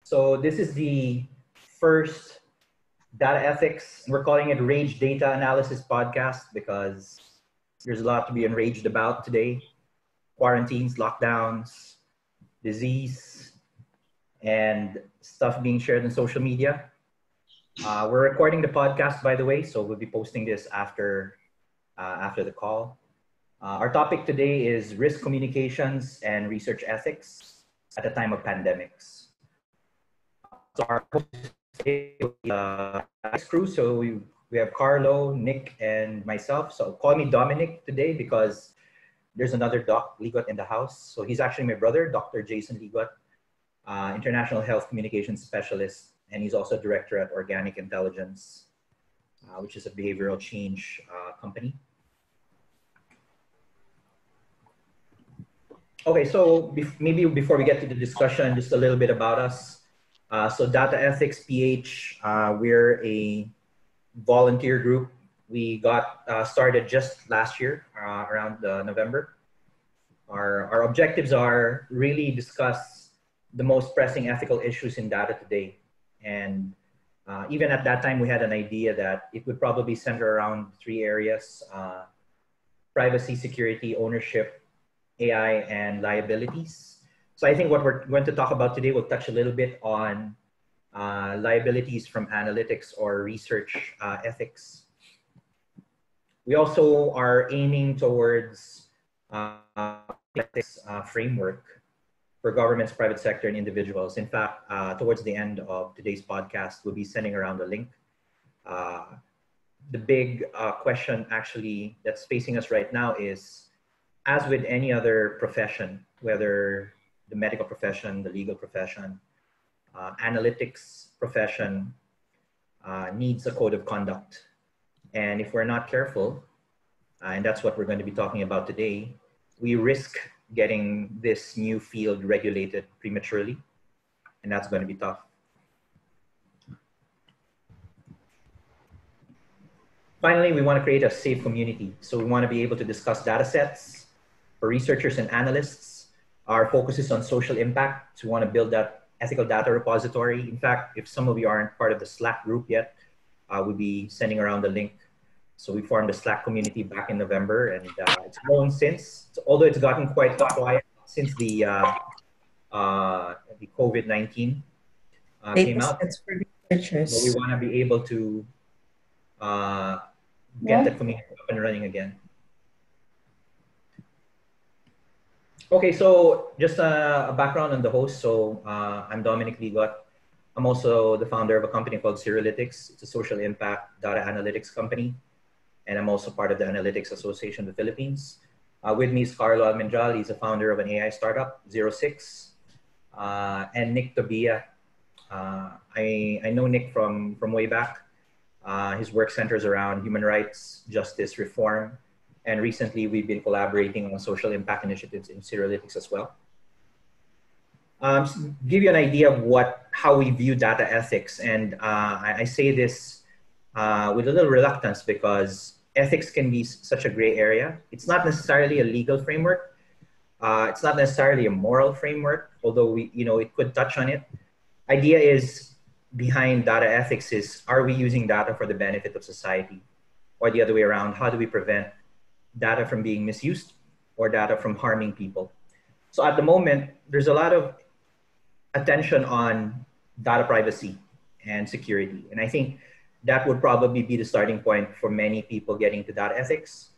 So this is the first data ethics. We're calling it Rage Data Analysis Podcast because there's a lot to be enraged about today. Quarantines, lockdowns, disease, and stuff being shared on social media. We're recording the podcast, by the way, so we'll be posting this after the call. Our topic today is risk communications and research ethics at a time of pandemics. So our host today will be crew. So we have Carlo, Nick, and myself. So call me Dominic today because there's another Doc Ligot in the house. So he's actually my brother, Dr. Jason Ligot, International Health Communications Specialist, and he's also director at Organic Intelligence, which is a behavioral change company. Okay, so maybe before we get to the discussion, just a little bit about us. So Data Ethics PH, we're a volunteer group. We got started just last year, around November. Our objectives are really discuss the most pressing ethical issues in data today. And even at that time, we had an idea that it would probably center around three areas: privacy, security, ownership, AI, and liabilities. So I think what we're going to talk about today will touch a little bit on liabilities from analytics or research ethics. We also are aiming towards ethics framework for governments, private sector, and individuals. In fact, towards the end of today's podcast, we'll be sending around a link. The big question actually that's facing us right now is, as with any other profession, whether the medical profession, the legal profession, analytics profession needs a code of conduct. And if we're not careful, and that's what we're going to be talking about today, we risk getting this new field regulated prematurely, and that's going to be tough. Finally, we want to create a safe community. So we want to be able to discuss data sets for researchers and analysts. Our focus is on social impact. So we want to build that ethical data repository. In fact, if some of you aren't part of the Slack group yet, we'll be sending around the link. So we formed a Slack community back in November, and it's grown since. So although it's gotten quite quiet since the COVID-19 came out, but we want to be able to get the community up and running again. Okay, so just a background on the host. So I'm Dominic Ligot. I'm also the founder of a company called Zeralytics. It's a social impact data analytics company. And I'm also part of the Analytics Association of the Philippines. With me is Carlo Almendral. He's a founder of an AI startup, 06. And Nick Tobia. I know Nick from way back. His work centers around human rights, justice, reform. And recently, we've been collaborating on social impact initiatives in Zeralytics as well. Give you an idea of how we view data ethics. And I say this with a little reluctance because ethics can be such a gray area. It's not necessarily a legal framework. It's not necessarily a moral framework, although it could touch on it. Idea is behind data ethics is, are we using data for the benefit of society? Or the other way around, how do we prevent data from being misused or data from harming people? So at the moment, there's a lot of attention on data privacy and security. And I think that would probably be the starting point for many people getting to data ethics.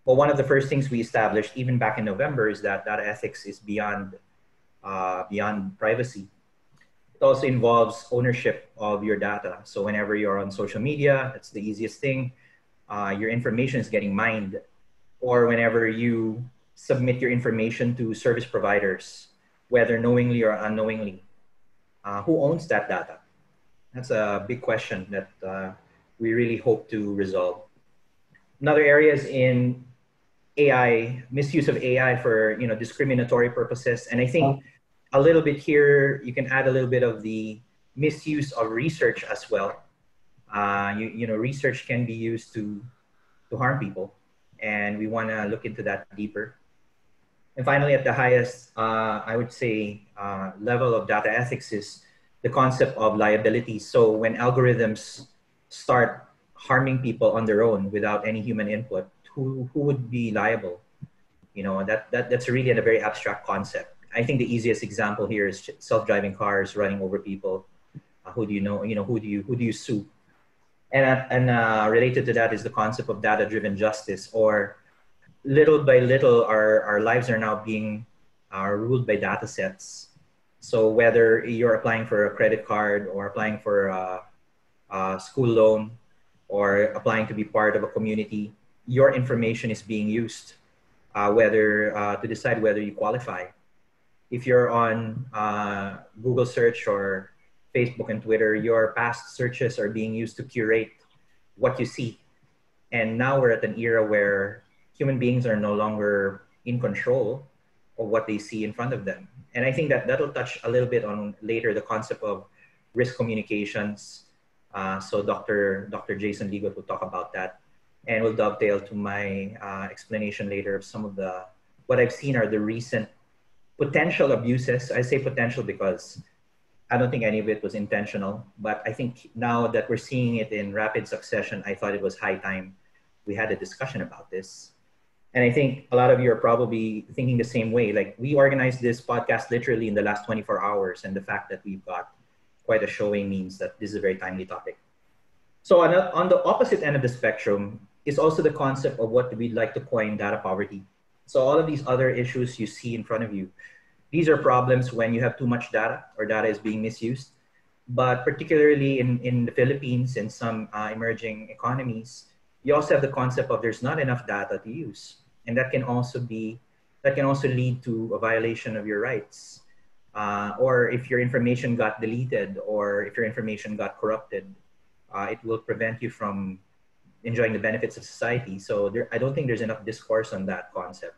But one of the first things we established, even back in November, is that data ethics is beyond privacy. It also involves ownership of your data. So whenever you're on social media, it's the easiest thing. Your information is getting mined. Or whenever you submit your information to service providers, whether knowingly or unknowingly, who owns that data? That's a big question that we really hope to resolve. Another area is in AI, misuse of AI for discriminatory purposes. And I think a little bit here, you can add a little bit of the misuse of research as well. Research can be used to harm people. And we want to look into that deeper. And finally, at the highest, I would say, level of data ethics is the concept of liability. So when algorithms start harming people on their own without any human input, who would be liable? You know, that's really a very abstract concept. I think the easiest example here is self-driving cars running over people. Who do you know? You know, who do you sue? And related to that is the concept of data-driven justice, or little by little, our lives are now being ruled by data sets. So whether you're applying for a credit card or applying for a school loan or applying to be part of a community, your information is being used whether to decide whether you qualify. If you're on Google search or Facebook and Twitter, your past searches are being used to curate what you see. And now we're at an era where human beings are no longer in control of what they see in front of them. And I think that that'll touch a little bit on later the concept of risk communications. So Dr. Jason Ligot will talk about that, and will dovetail to my explanation later of some of what I've seen are the recent potential abuses. I say potential because I don't think any of it was intentional, but I think now that we're seeing it in rapid succession, I thought it was high time we had a discussion about this. And I think a lot of you are probably thinking the same way. Like, we organized this podcast literally in the last 24 hours, and the fact that we've got quite a showing means that this is a very timely topic. So on the opposite end of the spectrum is also the concept of what we'd like to coin data poverty. So all of these other issues you see in front of you, these are problems when you have too much data or data is being misused. But particularly in the Philippines and some emerging economies, you also have the concept of there's not enough data to use. And that can also lead to a violation of your rights. Or if your information got deleted or if your information got corrupted, it will prevent you from enjoying the benefits of society. So I don't think there's enough discourse on that concept.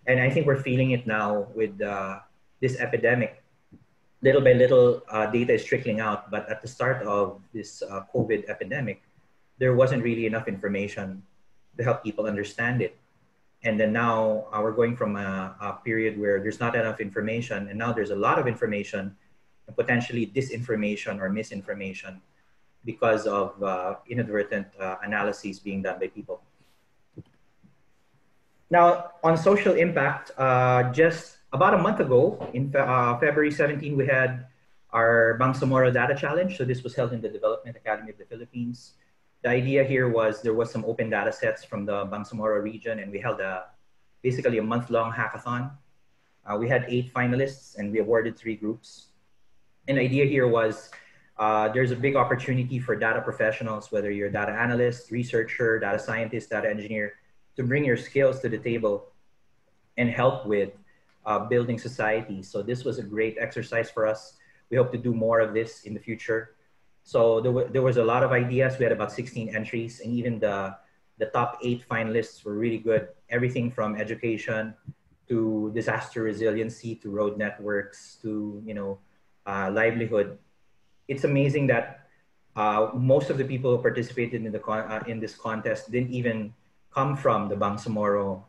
And I think we're feeling it now with this epidemic. Little by little, data is trickling out. But at the start of this COVID epidemic, there wasn't really enough information to help people understand it. And then now we're going from a period where there's not enough information, and now there's a lot of information and potentially disinformation or misinformation because of inadvertent analyses being done by people. Now, on social impact, just about a month ago, in February 17, we had our Bangsamoro Data Challenge. So this was held in the Development Academy of the Philippines. The idea here was there was some open data sets from the Bangsamoro region, and we held basically a month-long hackathon. We had 8 finalists, and we awarded 3 groups. And the idea here was there's a big opportunity for data professionals, whether you're a data analyst, researcher, data scientist, data engineer, to bring your skills to the table and help with building society. So this was a great exercise for us. We hope to do more of this in the future. So there was a lot of ideas. We had about 16 entries, and even the top 8 finalists were really good. Everything from education to disaster resiliency to road networks to livelihood. It's amazing that most of the people who participated in this contest didn't even come from the Bangsamoro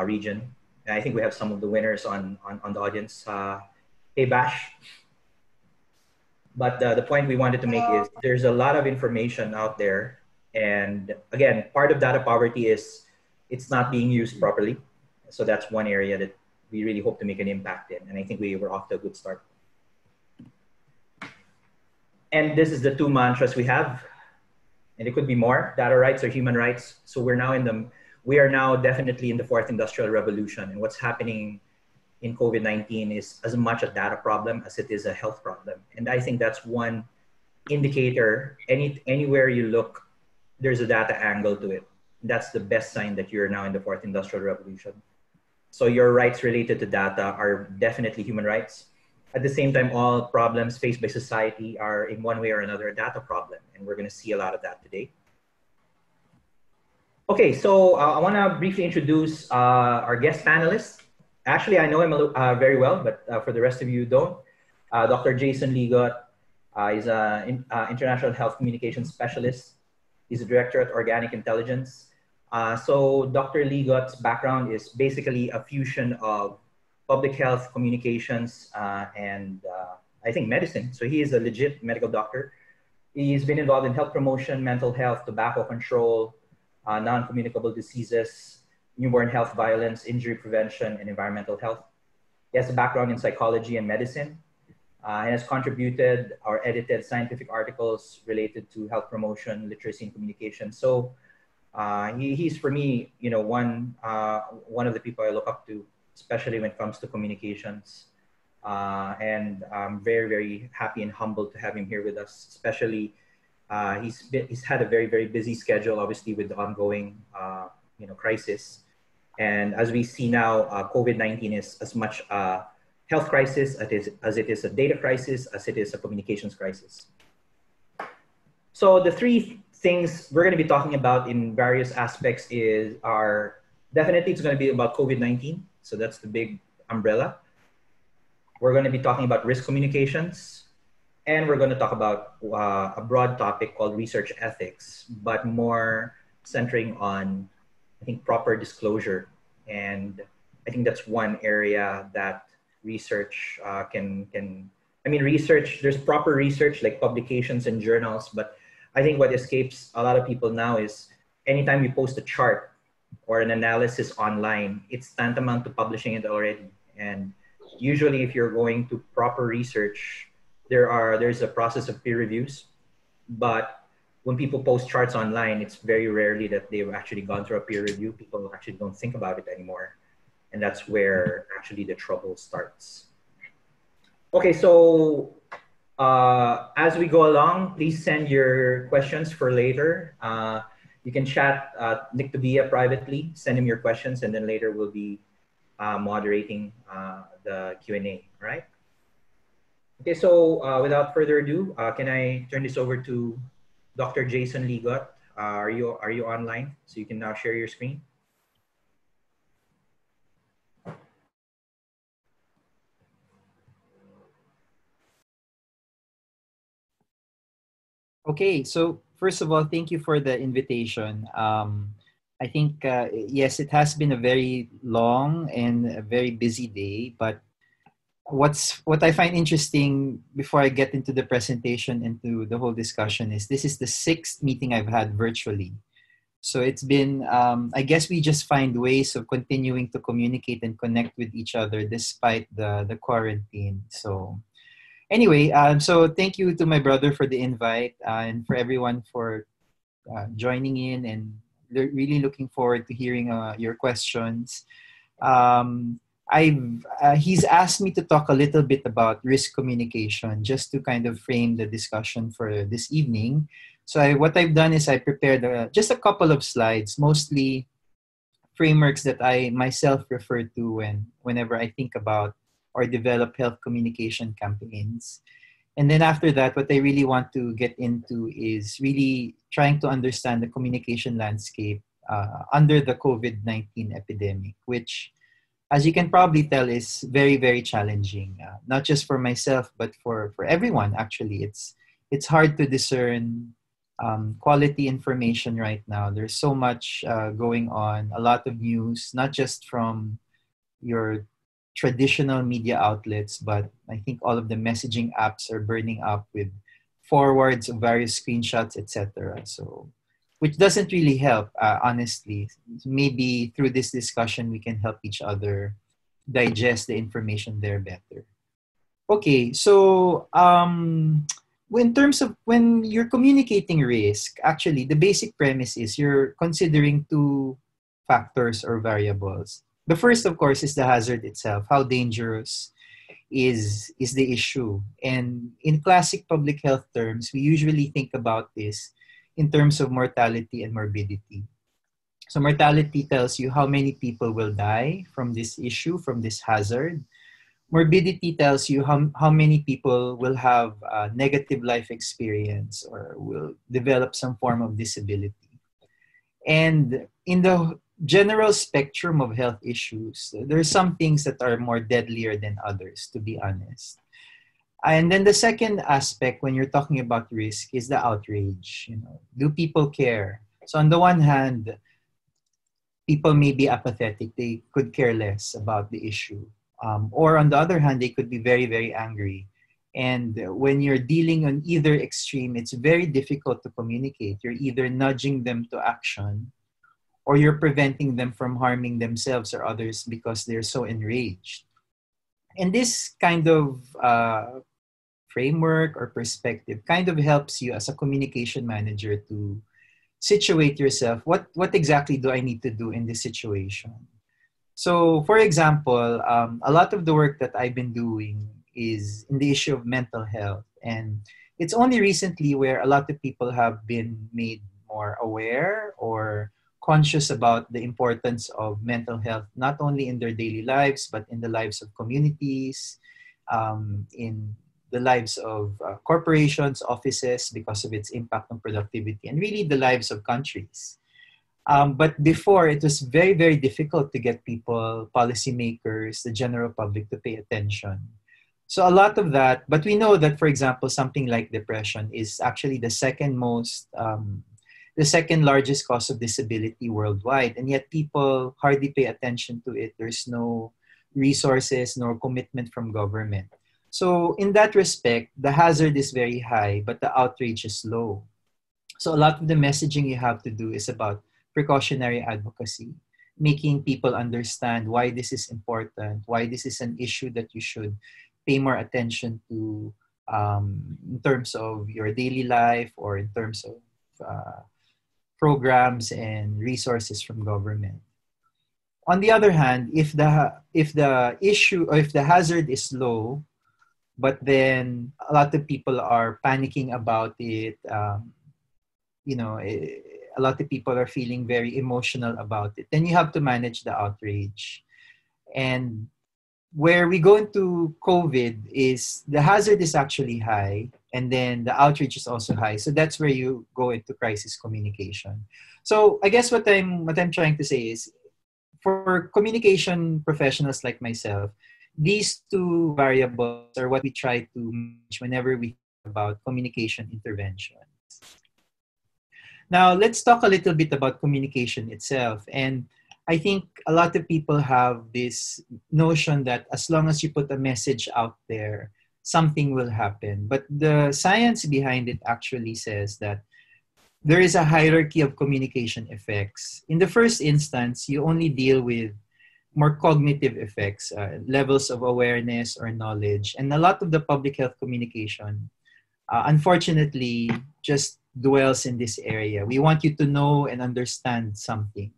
region. And I think we have some of the winners on the audience. Hey, Bash. But the point we wanted to make is there's a lot of information out there. And again, part of data poverty is it's not being used properly. So that's one area that we really hope to make an impact in. And I think we were off to a good start. And this is the 2 mantras we have. And it could be more, data rights or human rights. So we are now definitely in the 4th industrial revolution. And what's happening in COVID-19 is as much a data problem as it is a health problem. And I think that's one indicator. Anywhere you look, there's a data angle to it. That's the best sign that you're now in the 4th industrial revolution. So your rights related to data are definitely human rights. At the same time, all problems faced by society are in one way or another a data problem. And we're gonna see a lot of that today. Okay, so I wanna briefly introduce our guest panelists. Actually, I know him very well, but for the rest of you who don't, Dr. Jason Ligot is an international health communications specialist. He's a director at Organic Intelligence. So Dr. Ligot's background is basically a fusion of public health communications and I think, medicine. So he is a legit medical doctor. He's been involved in health promotion, mental health, tobacco control, non-communicable diseases, newborn health, violence, injury prevention, and environmental health. He has a background in psychology and medicine, and has contributed or edited scientific articles related to health promotion, literacy, and communication. So he's for me, one of the people I look up to, especially when it comes to communications. And I'm very, very happy and humbled to have him here with us. Especially, he's had a very, very busy schedule, obviously, with the ongoing, crisis. And as we see now, COVID-19 is as much a health crisis as it is a data crisis, as it is a communications crisis. So the three things we're going to be talking about in various aspects are definitely it's going to be about COVID-19. So that's the big umbrella. We're going to be talking about risk communications, and we're going to talk about a broad topic called research ethics, but more centering on, I think, proper disclosure. And I think that's one area that research research, there's proper research like publications and journals, but I think what escapes a lot of people now is anytime you post a chart or an analysis online, it's tantamount to publishing it already. And usually if you're going to proper research, there's a process of peer reviews. But when people post charts online, it's very rarely that they've actually gone through a peer review. People actually don't think about it anymore. And that's where actually the trouble starts. Okay, so as we go along, please send your questions for later. You can chat Nick Tabia privately, send him your questions, and then later we'll be moderating the Q&A, all right? Okay, so without further ado, can I turn this over to Dr. Jason Ligot? Are you online? So you can now share your screen. Okay, so first of all, thank you for the invitation. I think, yes, it has been a very long and a very busy day, but what I find interesting before I get into the presentation, into the whole discussion, is this is the 6th meeting I've had virtually. So it's been, I guess we just find ways of continuing to communicate and connect with each other despite the quarantine. So anyway, so thank you to my brother for the invite and for everyone for joining in, and really looking forward to hearing your questions. He's asked me to talk a little bit about risk communication just to kind of frame the discussion for this evening. So what I've done is I prepared just a couple of slides, mostly frameworks that I myself refer to whenever I think about or develop health communication campaigns. And then after that, what I really want to get into is really trying to understand the communication landscape under the COVID-19 epidemic, which, as you can probably tell, is very, very challenging, not just for myself, but for everyone, actually. It's hard to discern quality information right now. There's so much going on, a lot of news, not just from your traditional media outlets, but I think all of the messaging apps are burning up with forwards of various screenshots, etc. So, which doesn't really help, honestly. Maybe through this discussion, we can help each other digest the information there better. Okay, so in terms of when you're communicating risk, actually, the basic premise is you're considering two factors or variables. The first, of course, is the hazard itself. How dangerous is the issue? And in classic public health terms, we usually think about this in terms of mortality and morbidity. So mortality tells you how many people will die from this issue, from this hazard. Morbidity tells you how many people will have a negative life experience or will develop some form of disability. And in the general spectrum of health issues, there are some things that are more deadlier than others, to be honest. And then the second aspect when you're talking about risk is the outrage. Do people care? So on the one hand, people may be apathetic. They could care less about the issue. Or on the other hand, they could be very, very angry. And when you're dealing on either extreme, it's very difficult to communicate. You're either nudging them to action or you're preventing them from harming themselves or others because they're so enraged. And this kind of framework or perspective kind of helps you as a communication manager to situate yourself. What exactly do I need to do in this situation? So, for example, a lot of the work that I've been doing is in the issue of mental health. And it's only recently where a lot of people have been made more aware or conscious about the importance of mental health, not only in their daily lives, but in the lives of communities, in the lives of corporations, offices, because of its impact on productivity, and really the lives of countries. But before, it was very, very difficult to get people, policymakers, the general public to pay attention. So a lot of that, but we know that, for example, something like depression is actually the second largest cause of disability worldwide, and yet people hardly pay attention to it. There's no resources nor commitment from government. So in that respect, the hazard is very high, but the outrage is low. So a lot of the messaging you have to do is about precautionary advocacy, making people understand why this is important, why this is an issue that you should pay more attention to in terms of your daily life or in terms of programs and resources from government. On the other hand, if the issue or if the hazard is low, but then a lot of people are panicking about it, a lot of people are feeling very emotional about it, then you have to manage the outrage. And where we go into COVID is the hazard is actually high, and then the outrage is also high. So that's where you go into crisis communication. So I guess what I'm trying to say is, for communication professionals like myself, these two variables are what we try to manage whenever we think about communication interventions. Now, let's talk a little bit about communication itself. And I think a lot of people have this notion that as long as you put a message out there, something will happen. But the science behind it actually says that there is a hierarchy of communication effects. In the first instance, you only deal with more cognitive effects, levels of awareness or knowledge. And a lot of the public health communication, unfortunately, just dwells in this area. We want you to know and understand something.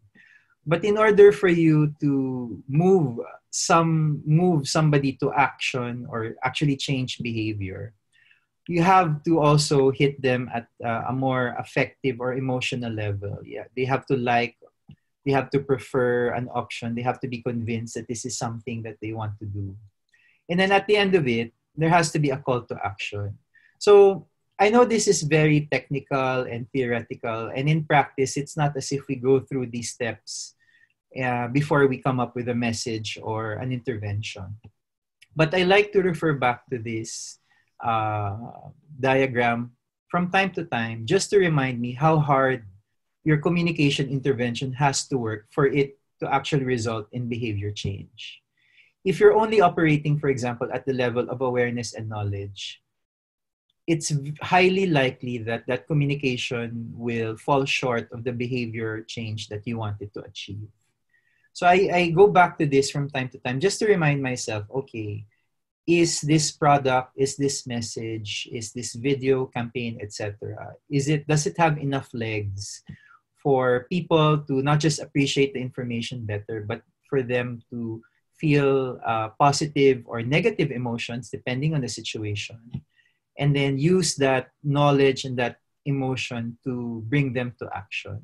But in order for you to move somebody to action or actually change behavior, you have to also hit them at a more affective or emotional level. Yeah, they have to prefer an option. They have to be convinced that this is something that they want to do. And then at the end of it, there has to be a call to action. So I know this is very technical and theoretical, and in practice, it's not as if we go through these steps before we come up with a message or an intervention. But I like to refer back to this diagram from time to time, just to remind me how hard your communication intervention has to work for it to actually result in behavior change. If you're only operating, for example, at the level of awareness and knowledge, it's highly likely that that communication will fall short of the behavior change that you wanted to achieve. So I go back to this from time to time just to remind myself, okay, is this product, is this message, is this video campaign, etc., does it have enough legs for people to not just appreciate the information better, but for them to feel positive or negative emotions depending on the situation, and then use that knowledge and that emotion to bring them to action.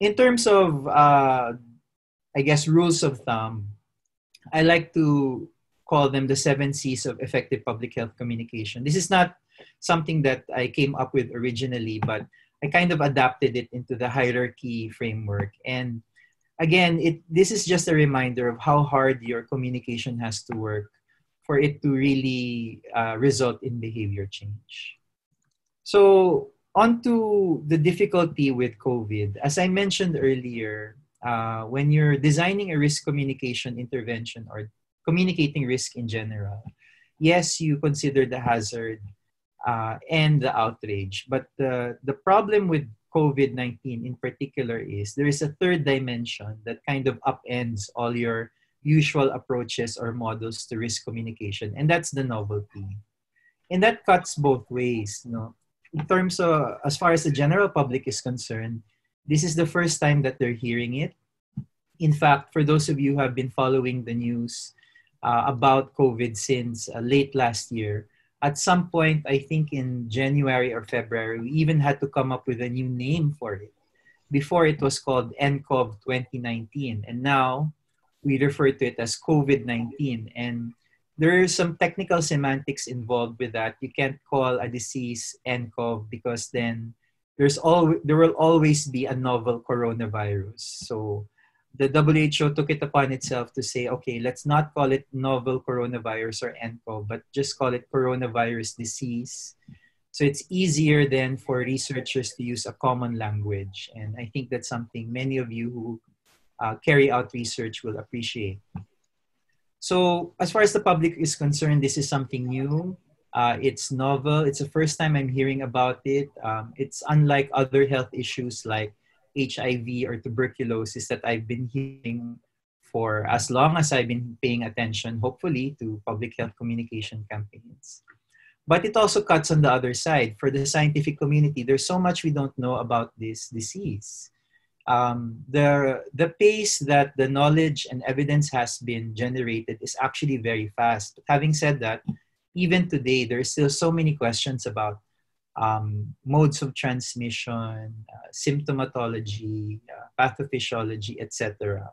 In terms of, I guess, rules of thumb, I like to call them the 7 C's of effective public health communication. This is not something that I came up with originally, but I kind of adapted it into the hierarchy framework. And again, this is just a reminder of how hard your communication has to work for it to really result in behavior change. So on to the difficulty with COVID. As I mentioned earlier, when you're designing a risk communication intervention or communicating risk in general, yes, you consider the hazard and the outrage. But the problem with COVID-19 in particular is there is a third dimension that kind of upends all your usual approaches or models to risk communication, and that's the novelty. And that cuts both ways. In terms of, as far as the general public is concerned, this is the first time that they're hearing it. In fact, for those of you who have been following the news about COVID since late last year, at some point, I think in January or February, we even had to come up with a new name for it. Before, it was called nCoV 2019, and now we refer to it as COVID-19. And there are some technical semantics involved with that. You can't call a disease nCoV because then there will always be a novel coronavirus. So the WHO took it upon itself to say, okay, let's not call it novel coronavirus or nCoV, but just call it coronavirus disease. So it's easier then for researchers to use a common language. And I think that's something many of you who carry out research will appreciate. So as far as the public is concerned, this is something new. It's novel. It's the first time I'm hearing about it. It's unlike other health issues like HIV or tuberculosis that I've been hearing for as long as I've been paying attention, hopefully, to public health communication campaigns. But it also cuts on the other side. For the scientific community, there's so much we don't know about this disease. The pace that the knowledge and evidence has been generated is actually very fast. But having said that, even today, there's still so many questions about modes of transmission, symptomatology, pathophysiology, etc.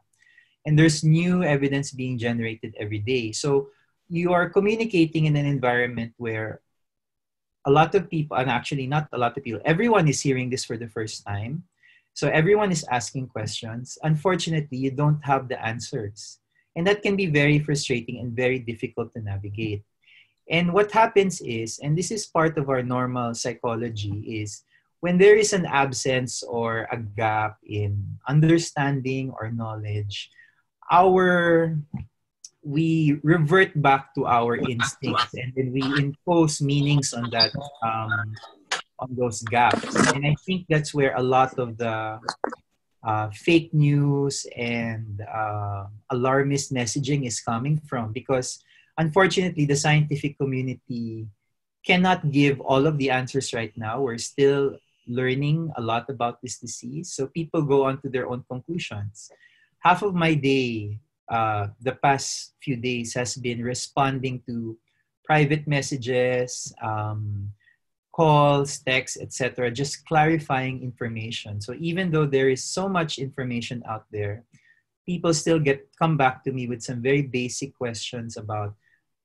And there's new evidence being generated every day. So you are communicating in an environment where a lot of people, and actually not a lot of people, everyone is hearing this for the first time. So everyone is asking questions. Unfortunately, you don't have the answers. And that can be very frustrating and very difficult to navigate. And what happens is, and this is part of our normal psychology, is when there is an absence or a gap in understanding or knowledge, we revert back to our instincts, and then we impose meanings on that on those gaps. And I think that's where a lot of the fake news and alarmist messaging is coming from, because unfortunately the scientific community cannot give all of the answers right now. We're still learning a lot about this disease, so people go on to their own conclusions. Half of my day the past few days has been responding to private messages, calls, texts, etc., just clarifying information. So even though there is so much information out there, people still come back to me with some very basic questions about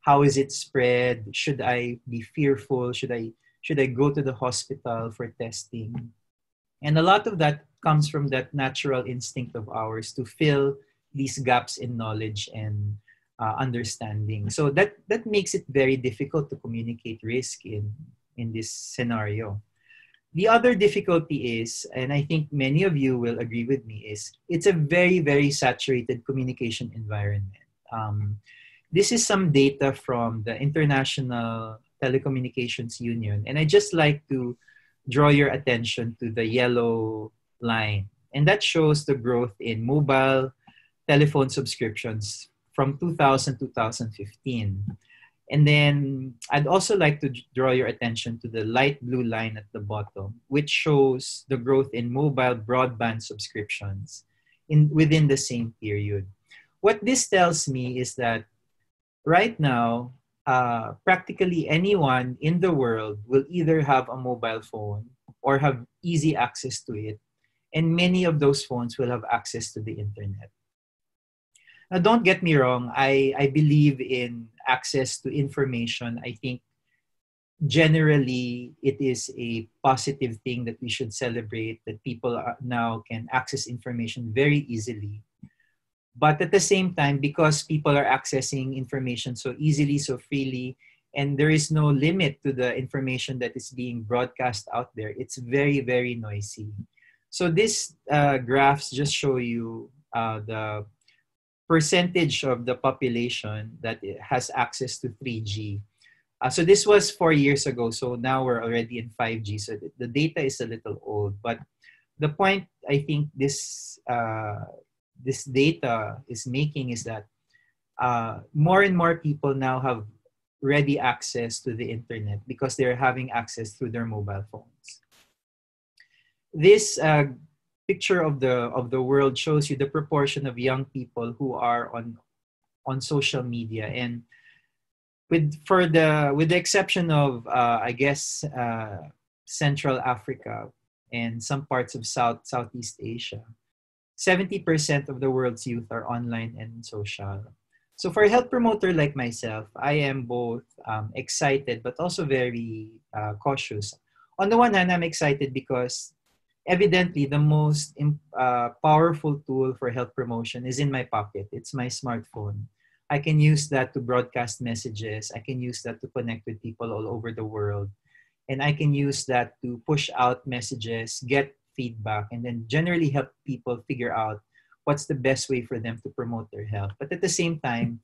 how is it spread? Should I be fearful? Should I go to the hospital for testing? And a lot of that comes from that natural instinct of ours to fill these gaps in knowledge and understanding. So that makes it very difficult to communicate risk in this scenario. The other difficulty is, and I think many of you will agree with me, is it's a very, very saturated communication environment. This is some data from the International Telecommunications Union, and I just like to draw your attention to the yellow line. And that shows the growth in mobile telephone subscriptions from 2000 to 2015. And then I'd also like to draw your attention to the light blue line at the bottom, which shows the growth in mobile broadband subscriptions within the same period. What this tells me is that right now, practically anyone in the world will either have a mobile phone or have easy access to it. And many of those phones will have access to the internet. Now, don't get me wrong. I believe in access to information. I think generally it is a positive thing that we should celebrate, that people now can access information very easily. But at the same time, because people are accessing information so easily, so freely, and there is no limit to the information that is being broadcast out there, it's very, very noisy. So these graphs just show you the percentage of the population that has access to 3G. So this was 4 years ago. So now we're already in 5G. So the data is a little old. But the point I think this data is making is that more and more people now have ready access to the internet because they're having access through their mobile phones. This picture of the world shows you the proportion of young people who are on social media, and with the exception of I guess Central Africa and some parts of Southeast Asia, 70% of the world's youth are online and social. So for a health promoter like myself, I am both excited but also very cautious. On the one hand, I'm excited because evidently the most powerful tool for health promotion is in my pocket. It's my smartphone. I can use that to broadcast messages. I can use that to connect with people all over the world. And I can use that to push out messages, get feedback, and then generally help people figure out what's the best way for them to promote their health. But at the same time,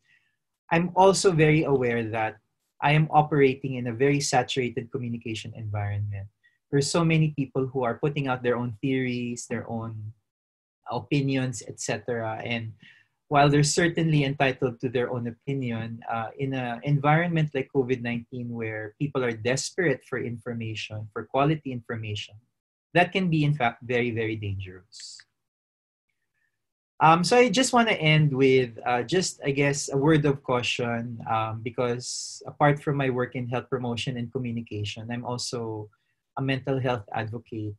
I'm also very aware that I am operating in a very saturated communication environment. There's so many people who are putting out their own theories, their own opinions, etc. And while they're certainly entitled to their own opinion, in an environment like COVID-19 where people are desperate for information, for quality information, that can be, in fact, very, very dangerous. So I just want to end with just, I guess, a word of caution because apart from my work in health promotion and communication, I'm also a mental health advocate.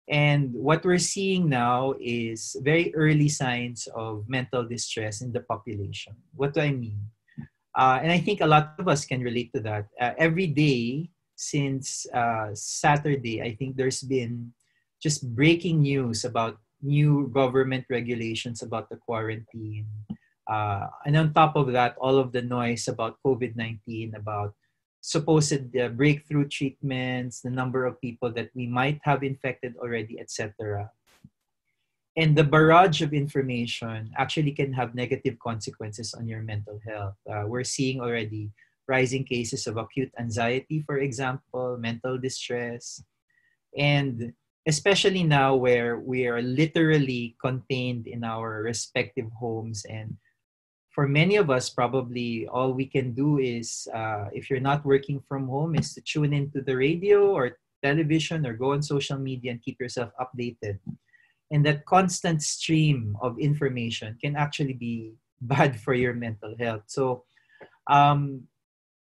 And what we're seeing now is very early signs of mental distress in the population. What do I mean? And I think a lot of us can relate to that. Every day since Saturday, I think there's been just breaking news about new government regulations about the quarantine. And on top of that, all of the noise about COVID-19, about supposed breakthrough treatments, the number of people that we might have infected already, etc. And the barrage of information actually can have negative consequences on your mental health. We're seeing already rising cases of acute anxiety, for example, mental distress, and especially now where we are literally contained in our respective homes. And for many of us, probably all we can do is, if you're not working from home, is to tune into the radio or television or go on social media and keep yourself updated. And that constant stream of information can actually be bad for your mental health. So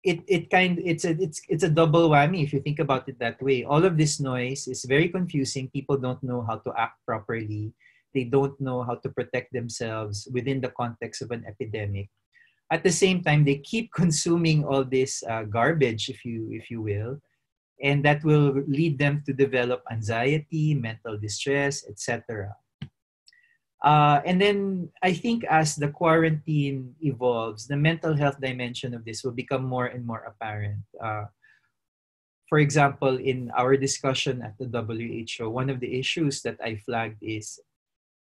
it's a double whammy if you think about it that way. All of this noise is very confusing. People don't know how to act properly. They don't know how to protect themselves within the context of an epidemic. At the same time, they keep consuming all this garbage, if you will, and that will lead them to develop anxiety, mental distress, etc. And then I think as the quarantine evolves, the mental health dimension of this will become more and more apparent. For example, in our discussion at the WHO, one of the issues that I flagged is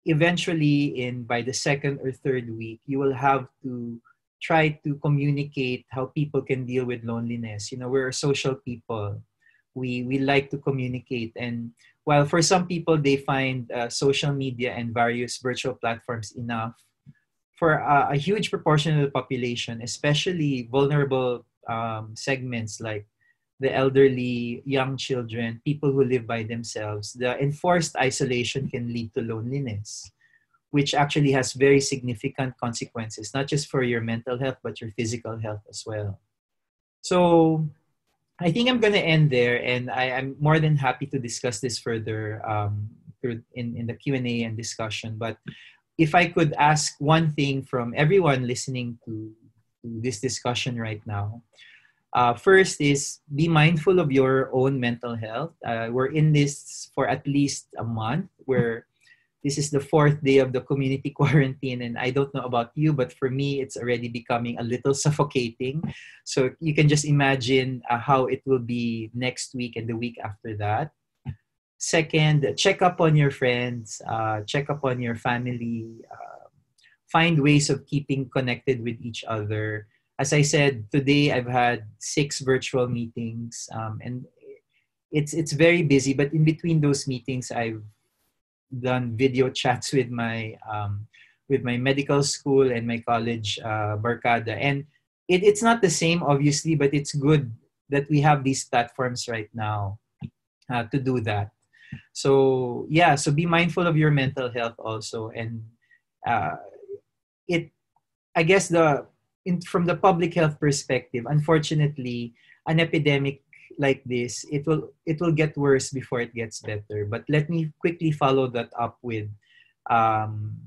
eventually by the second or third week, you will have to try to communicate how people can deal with loneliness. You know, we're social people. We like to communicate. And while for some people, they find social media and various virtual platforms enough, for a huge proportion of the population, especially vulnerable segments like the elderly, young children, people who live by themselves, the enforced isolation can lead to loneliness, which actually has very significant consequences, not just for your mental health, but your physical health as well. So I think I'm going to end there, and I'm more than happy to discuss this further in the Q&A and discussion. But if I could ask one thing from everyone listening to this discussion right now, first is be mindful of your own mental health. We're in this for at least a month, where this is the 4th day of the community quarantine. And I don't know about you, but for me, it's already becoming a little suffocating. So you can just imagine how it will be next week and the week after that. Second, check up on your friends, check up on your family, find ways of keeping connected with each other. As I said, today I've had 6 virtual meetings, and it's very busy. But in between those meetings, I've done video chats with my medical school and my college barkada, and it's not the same, obviously, but it's good that we have these platforms right now to do that. So yeah, so be mindful of your mental health also, and uh, it I guess from the public health perspective, unfortunately, an epidemic like this, it will get worse before it gets better. But let me quickly follow that up um,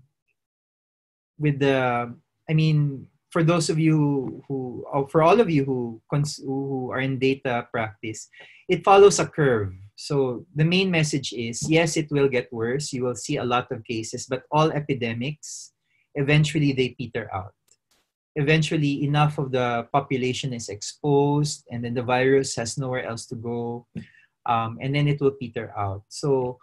with the, I mean, for those of you for all of you who are in data practice, it follows a curve. So the main message is, yes, it will get worse. You will see a lot of cases, but all epidemics, eventually they peter out. Eventually, enough of the population is exposed, and then the virus has nowhere else to go, and then it will peter out. So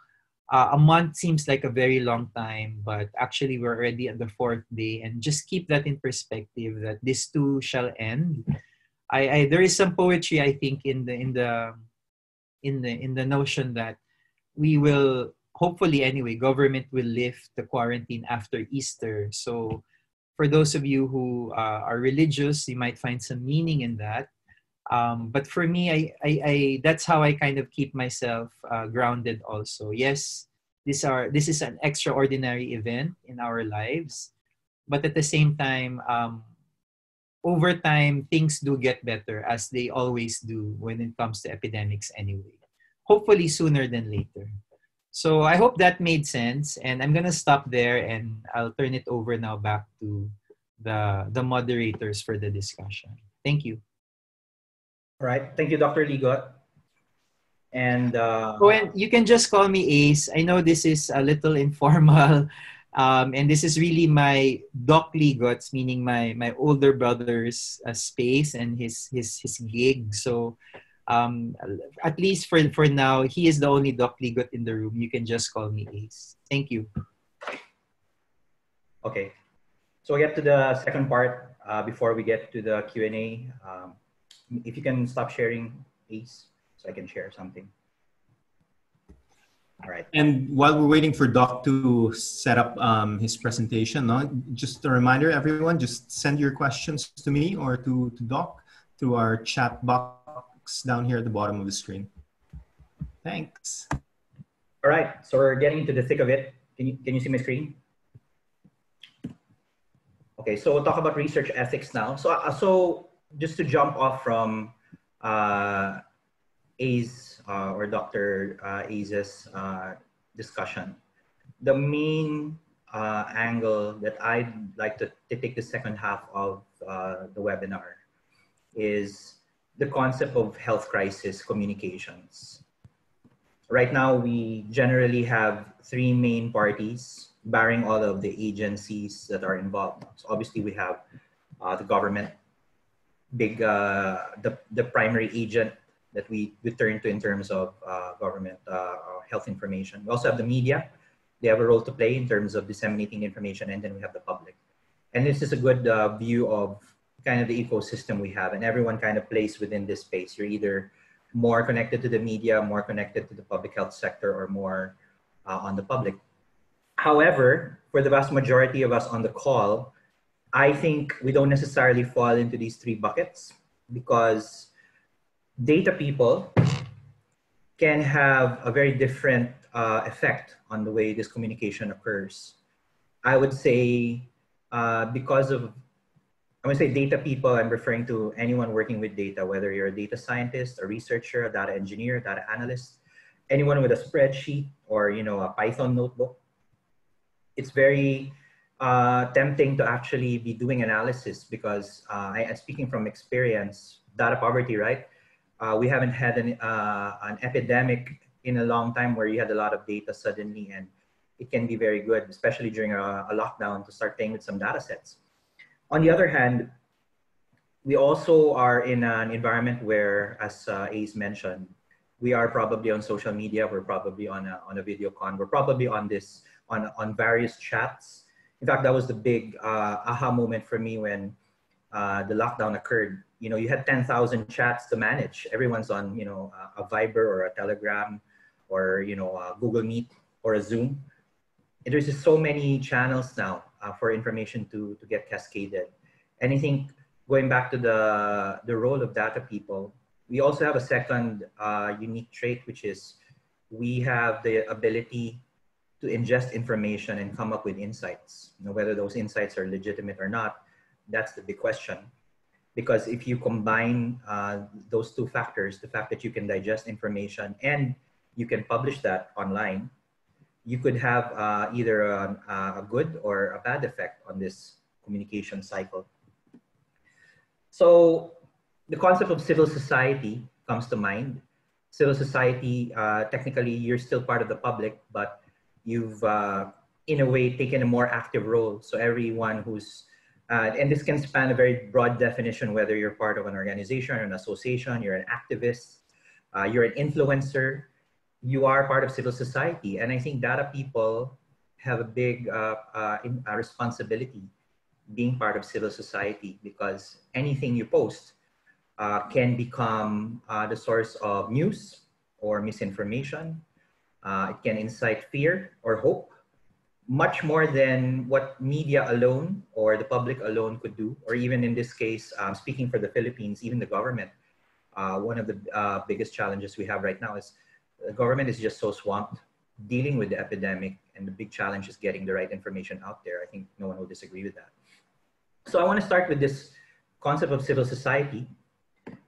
a month seems like a very long time, but actually we're already at the 4th day, and just keep that in perspective that this too shall end. There is some poetry, I think, in the notion that we will, hopefully anyway, government will lift the quarantine after Easter. So for those of you who are religious, you might find some meaning in that. But for me, I that's how I kind of keep myself grounded also. Yes, this is an extraordinary event in our lives, but at the same time, over time, things do get better, as they always do when it comes to epidemics anyway. Hopefully sooner than later. So I hope that made sense, and I'm gonna stop there, and I'll turn it over now back to the moderators for the discussion. Thank you. All right. Thank you, Dr. Ligot. And Oh, and you can just call me Ace. I know this is a little informal, and this is really my Doc Ligots, meaning my older brother's space and his gig. So at least for now, he is the only Doc Ligot in the room. You can just call me Ace. Thank you. okay. So we get to the second part before we get to the Q&A. If you can stop sharing, Ace, so I can share something. All right. And while we're waiting for Doc to set up his presentation, just a reminder, everyone, just send your questions to me or to Doc through our chat box down here at the bottom of the screen. Thanks. All right. So we're getting into the thick of it. Can you see my screen? Okay. So we'll talk about research ethics now. So just to jump off from A's or Dr. A's discussion, the main angle that I'd like to take the second half of the webinar is the concept of health crisis communications. Right now, we generally have 3 main parties, barring all of the agencies that are involved. So obviously, we have the government, the primary agent that we turn to in terms of government health information. We also have the media. They have a role to play in terms of disseminating information, and then we have the public. And this is a good view of kind of the ecosystem we have, and everyone kind of plays within this space. You're either more connected to the media, more connected to the public health sector, or more on the public. However, for the vast majority of us on the call, I think we don't necessarily fall into these 3 buckets, because data people can have a very different effect on the way this communication occurs. I would say when I say data people, I'm referring to anyone working with data, whether you're a data scientist, a researcher, a data engineer, data analyst, anyone with a spreadsheet or a Python notebook. It's very tempting to actually be doing analysis, because speaking from experience, data poverty, right? We haven't had an epidemic in a long time where you had a lot of data suddenly, and it can be very good, especially during a lockdown, to start playing with some data sets. On the other hand, we also are in an environment where, as Ace mentioned, we are probably on social media, we're probably on a video con, we're probably on various chats. In fact, that was the big aha moment for me when the lockdown occurred, you had 10,000 chats to manage. Everyone's on, a Viber or a Telegram or, a Google Meet or a Zoom. And there's just so many channels now for information to get cascaded. And I think going back to the role of data people, we also have a second unique trait, which is we have the ability to ingest information and come up with insights. Whether those insights are legitimate or not, that's the big question. Because if you combine those two factors, the fact that you can digest information and you can publish that online, you could have either a good or a bad effect on this communication cycle. So the concept of civil society comes to mind. Civil society, technically, you're still part of the public, but you've, in a way, taken a more active role. So everyone who's, and this can span a very broad definition, whether you're part of an organization or an association, you're an activist, you're an influencer, you are part of civil society. And I think data people have a big responsibility being part of civil society, because anything you post can become the source of news or misinformation. It can incite fear or hope, much more than what media alone or the public alone could do, or even in this case, speaking for the Philippines, even the government. One of the biggest challenges we have right now is the government is just so swamped dealing with the epidemic, and the big challenge is getting the right information out there. I think no one will disagree with that. So I want to start with this concept of civil society.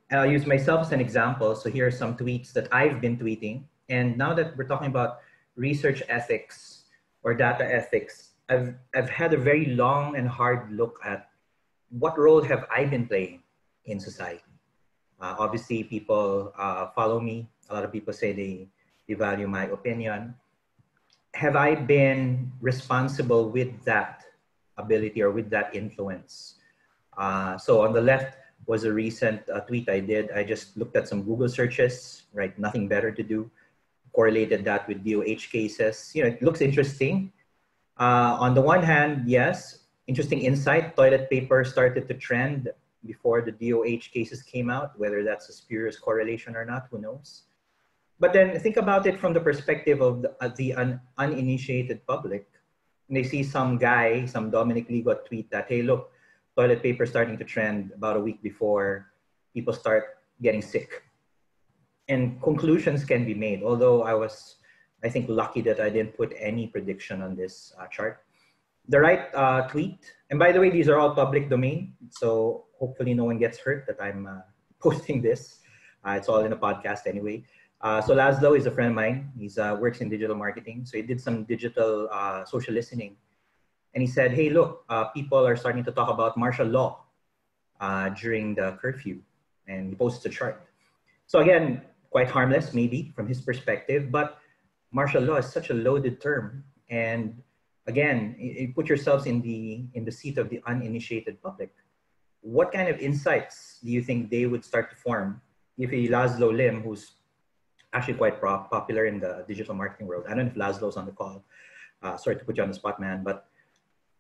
And I'll use myself as an example. So here are some tweets that I've been tweeting. And now that we're talking about research ethics or data ethics, I've had a very long and hard look at what role have I been playing in society. Obviously, people follow me. A lot of people say they value my opinion. Have I been responsible with that ability or with that influence? So on the left was a recent tweet I did. I just looked at some Google searches, right? Nothing better to do. Correlated that with DOH cases. It looks interesting. On the one hand, yes, interesting insight. Toilet paper started to trend before the DOH cases came out. Whether that's a spurious correlation or not, who knows? But then think about it from the perspective of the uninitiated public. And they see some guy, some Dominic Ligot tweet that, hey, look, toilet paper starting to trend about a week before people start getting sick. And conclusions can be made, although I think, lucky that I didn't put any prediction on this chart. The right tweet, and by the way, these are all public domain, so hopefully no one gets hurt that I'm posting this. It's all in a podcast anyway. So Laszlo is a friend of mine. He works in digital marketing. So he did some digital social listening. And he said, hey, look, people are starting to talk about martial law during the curfew. And he posted a chart. So again, quite harmless maybe from his perspective, but martial law is such a loaded term. And again, you put yourselves in the seat of the uninitiated public. What kind of insights do you think they would start to form if a Laszlo Lim, who's actually quite popular in the digital marketing world. I don't know if Laszlo's on the call. Sorry to put you on the spot, man, but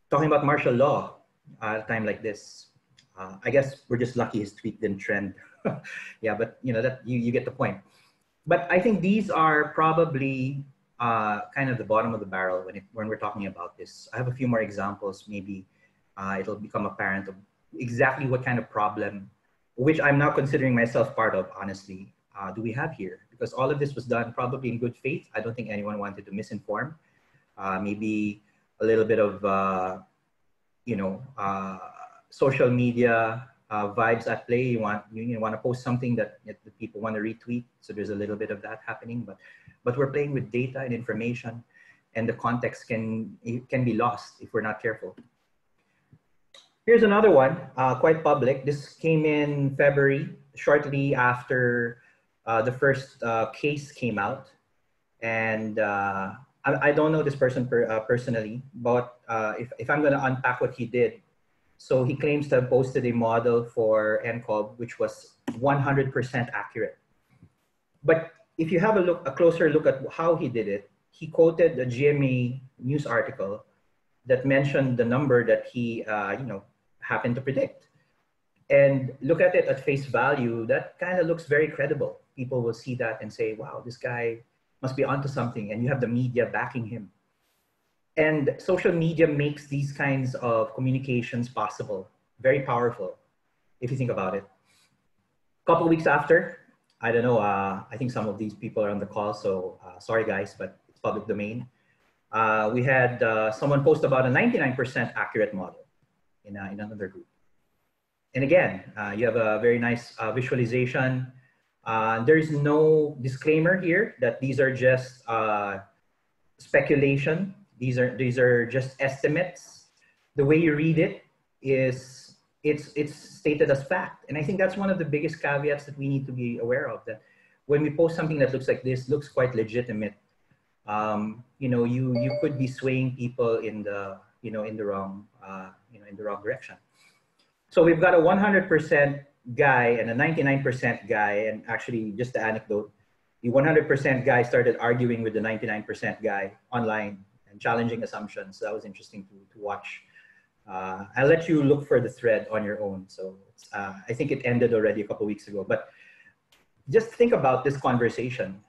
talking about martial law at a time like this, I guess we're just lucky his tweet didn't trend. Yeah, but that you get the point. But I think these are probably kind of the bottom of the barrel when we're talking about this. I have a few more examples. Maybe it'll become apparent of exactly what kind of problem, which I'm now considering myself part of, honestly, do we have here? Because all of this was done probably in good faith. I don't think anyone wanted to misinform. Maybe a little bit of, social media vibes at play. You want to post something that the people want to retweet. So there's a little bit of that happening. But we're playing with data and information, and the context can be lost if we're not careful. Here's another one, quite public. This came in February, shortly after the first case came out. And I don't know this person personally, but if I'm going to unpack what he did, so he claims to have posted a model for NCOV, which was 100% accurate. But if you have a closer look at how he did it, he quoted a GMA news article that mentioned the number that he happened to predict. and look at it at face value, that kind of looks very credible. People will see that and say, wow, this guy must be onto something. And you have the media backing him. And social media makes these kinds of communications possible, very powerful, if you think about it. A couple weeks after, I don't know, I think some of these people are on the call, so sorry guys, but it's public domain. We had someone post about a 99% accurate model in another group. And again, you have a very nice visualization. There is no disclaimer here that these are just speculation. These are just estimates. The way you read it is it's stated as fact. And I think that's one of the biggest caveats that we need to be aware of, that when we post something that looks like this, looks quite legitimate, you know, you could be swaying people in the wrong direction. So we've got a 100% guy and a 99% guy. And actually, just the anecdote, the 100% guy started arguing with the 99% guy online and challenging assumptions. That was interesting to watch. I'll let you look for the thread on your own. So I think it ended already a couple of weeks ago. But just think about this conversation.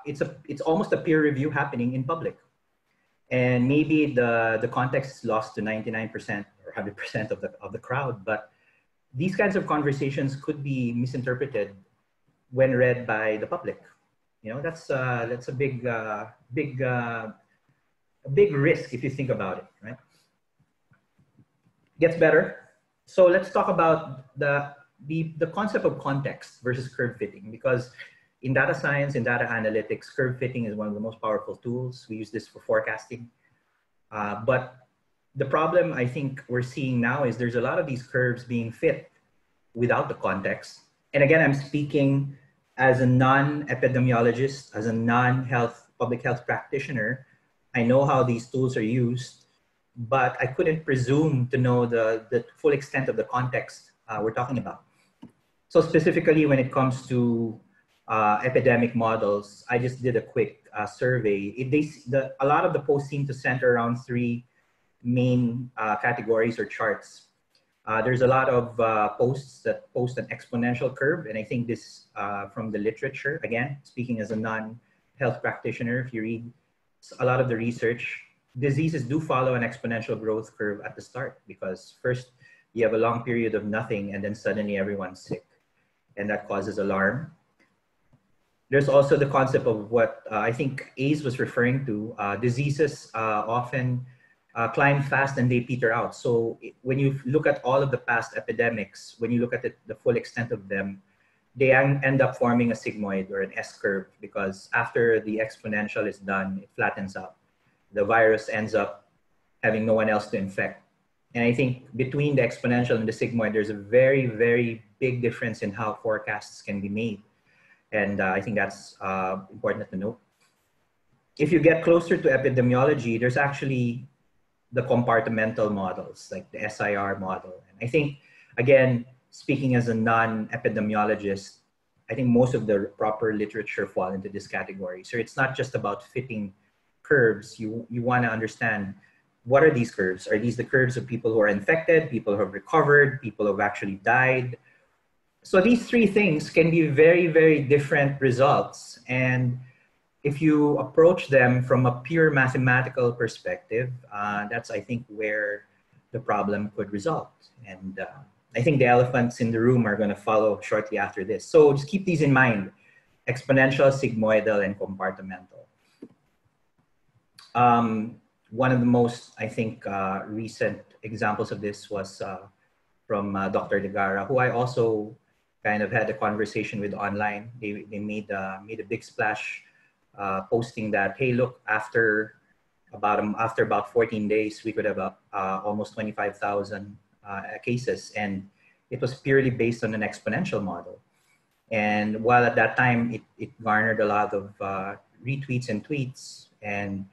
It's almost a peer review happening in public. And maybe the context is lost to 99% or 100% of the crowd. But these kinds of conversations could be misinterpreted when read by the public. You know, that's a big risk if you think about it, right? Gets better. So let's talk about the concept of context versus curve fitting, because in data science and data analytics, curve fitting is one of the most powerful tools. We use this for forecasting. But the problem I think we're seeing now is there's a lot of these curves being fit without the context. And again, I'm speaking as a non-epidemiologist, as a public health practitioner. I know how these tools are used, but I couldn't presume to know the full extent of the context we're talking about. So specifically when it comes to epidemic models, I just did a quick survey. A lot of the posts seem to center around three main categories or charts. There's a lot of posts that post an exponential curve, and I think this from the literature, again, speaking as a non-health practitioner, if you read a lot of the research, diseases do follow an exponential growth curve at the start, because first you have a long period of nothing and then suddenly everyone's sick, and that causes alarm. There's also the concept of what I think Ace was referring to. Diseases often climb fast and they peter out. So when you look at all of the past epidemics, when you look at the full extent of them, they end up forming a sigmoid or an S curve, because after the exponential is done, it flattens out. The virus ends up having no one else to infect. And I think between the exponential and the sigmoid, there's a very, very big difference in how forecasts can be made. And I think that's important to note. If you get closer to epidemiology, there's actually the compartmental models, like the SIR model. And I think, again, speaking as a non-epidemiologist, I think most of the proper literature fall into this category. So it's not just about fitting curves. You want to understand, what are these curves? Are these the curves of people who are infected, people who have recovered, people who have actually died? So these three things can be very, very different results. And if you approach them from a pure mathematical perspective, that's, I think, where the problem could result. And I think the elephants in the room are going to follow shortly after this. So just keep these in mind: exponential, sigmoidal, and compartmental. One of the most, I think, recent examples of this was from Dr. Legara, who I also kind of had a conversation with online. They made a big splash, posting that, hey, look, after about 14 days, we could have almost 25,000 cases, and it was purely based on an exponential model. And while at that time it garnered a lot of retweets and tweets, and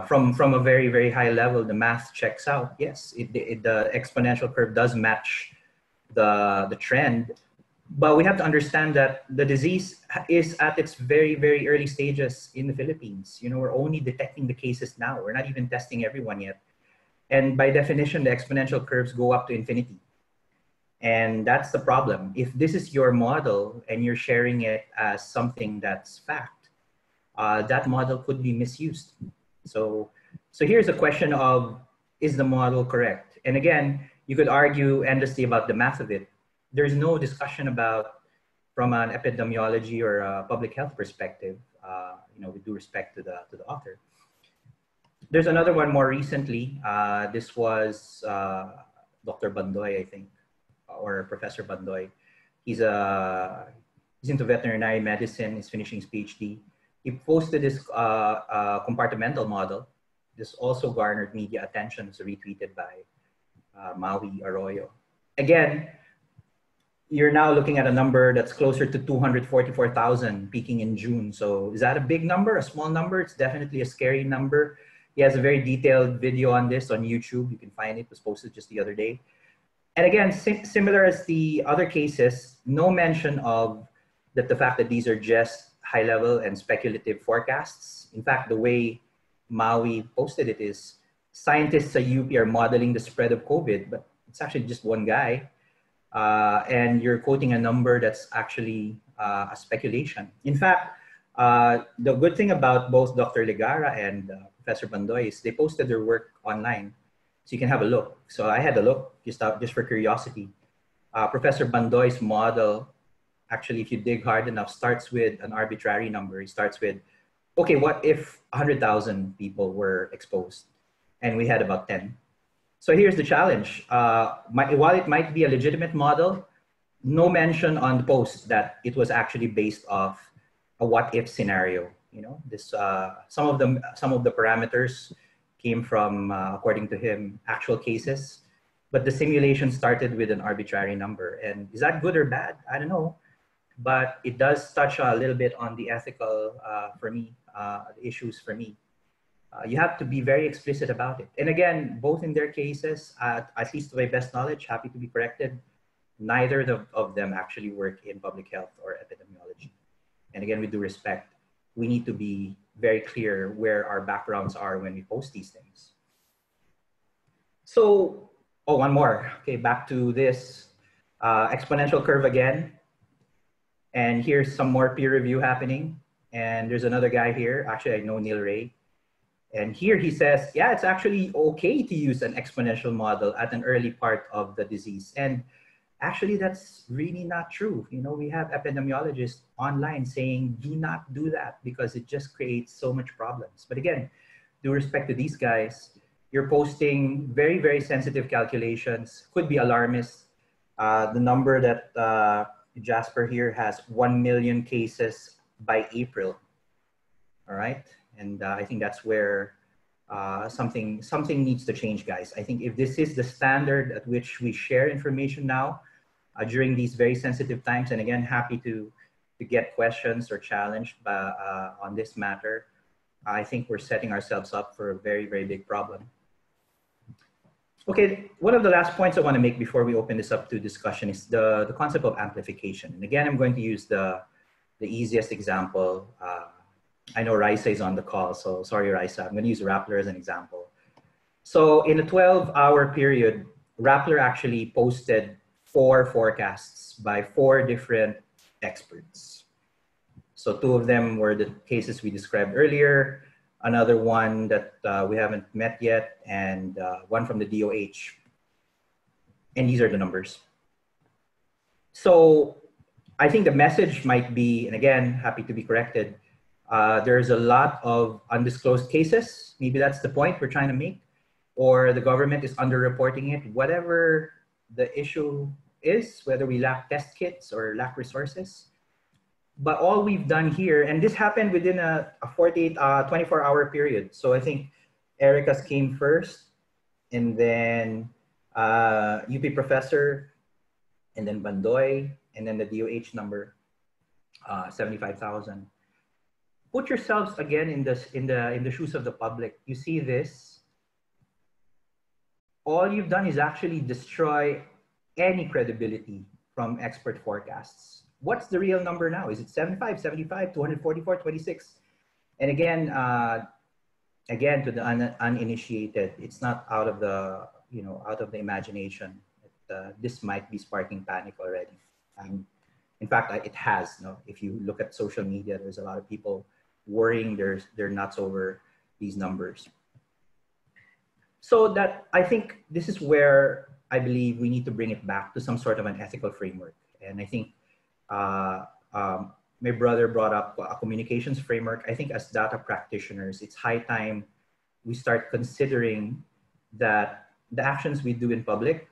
from a very, very high level, the math checks out. Yes, the exponential curve does match the trend. But we have to understand that the disease is at its very, very early stages in the Philippines. You know, we're only detecting the cases now. We're not even testing everyone yet. And by definition, the exponential curves go up to infinity. And that's the problem. If this is your model and you're sharing it as something that's fact, that model could be misused. So here's a question of, is the model correct? And again, you could argue endlessly about the math of it. There's no discussion about, from an epidemiology or a public health perspective, with due respect to the author. There's another one more recently. This was Dr. Bandoy, I think, or Professor Bandoy. He's into veterinary medicine. He's finishing his PhD. He posted this compartmental model. This also garnered media attention. It's retweeted by Maui Arroyo. Again, you're now looking at a number that's closer to 244,000 peaking in June. So is that a big number, a small number? It's definitely a scary number. He has a very detailed video on this on YouTube. You can find it. It was posted just the other day. And again, similar as the other cases, no mention of the fact that these are just high level and speculative forecasts. In fact, the way Maui posted it is, scientists at UP are modeling the spread of COVID, but it's actually just one guy. And you're quoting a number that's actually a speculation. In fact, the good thing about both Dr. Ligara and Professor Bandoy is they posted their work online, so you can have a look. So I had a look just for curiosity. Professor Bandoy's model, actually, if you dig hard enough, starts with an arbitrary number. He starts with, okay, what if 100,000 people were exposed and we had about 10? So here's the challenge. While it might be a legitimate model, no mention on the post that it was actually based off a what if scenario. Some of the parameters came from, according to him, actual cases, but the simulation started with an arbitrary number. And is that good or bad? I don't know, but it does touch a little bit on the ethical, for me, issues for me. You have to be very explicit about it. And again, both in their cases, at least to my best knowledge, happy to be corrected, neither of them actually work in public health or epidemiology. And again, with due respect, we need to be very clear where our backgrounds are when we post these things. So, one more. Okay, back to this exponential curve again. And here's some more peer review happening. And there's another guy here. Actually, I know Neil Ray. And here he says, yeah, it's actually okay to use an exponential model at an early part of the disease. And actually, that's really not true. We have epidemiologists online saying, do not do that because it just creates so much problems. But again, due respect to these guys, you're posting very, very sensitive calculations, could be alarmist. The number that Jasper here has 1 million cases by April. All right. And I think that's where something needs to change, guys. I think if this is the standard at which we share information now during these very sensitive times, and again, happy to get questions or challenged on this matter, I think we're setting ourselves up for a very, very big problem. Okay, one of the last points I want to make before we open this up to discussion is the concept of amplification. And again, I'm going to use the easiest example. I know Raisa is on the call, so sorry, Raisa. I'm going to use Rappler as an example. So in a 12-hour period, Rappler actually posted 4 forecasts by 4 different experts. So 2 of them were the cases we described earlier, another one that we haven't met yet, and one from the DOH. And these are the numbers. So I think the message might be, and again, happy to be corrected, there's a lot of undisclosed cases. Maybe that's the point we're trying to make, or the government is underreporting it. Whatever the issue is, whether we lack test kits or lack resources. But all we've done here, and this happened within a 24-hour period. So I think Erica's came first, and then UP Professor, and then Bandoy, and then the DOH number, 75,000. Put yourselves again in the shoes of the public. You see this. All you've done is actually destroy any credibility from expert forecasts. What's the real number now? Is it 75, 75, 244, 26? And again, to the uninitiated, it's not out of the imagination. this might be sparking panic already. In fact, it has. No, if you look at social media, there's a lot of people worrying they're nuts over these numbers. So that I think this is where I believe we need to bring it back to some sort of an ethical framework. And I think my brother brought up a communications framework. I think as data practitioners, it's high time we start considering that the actions we do in public,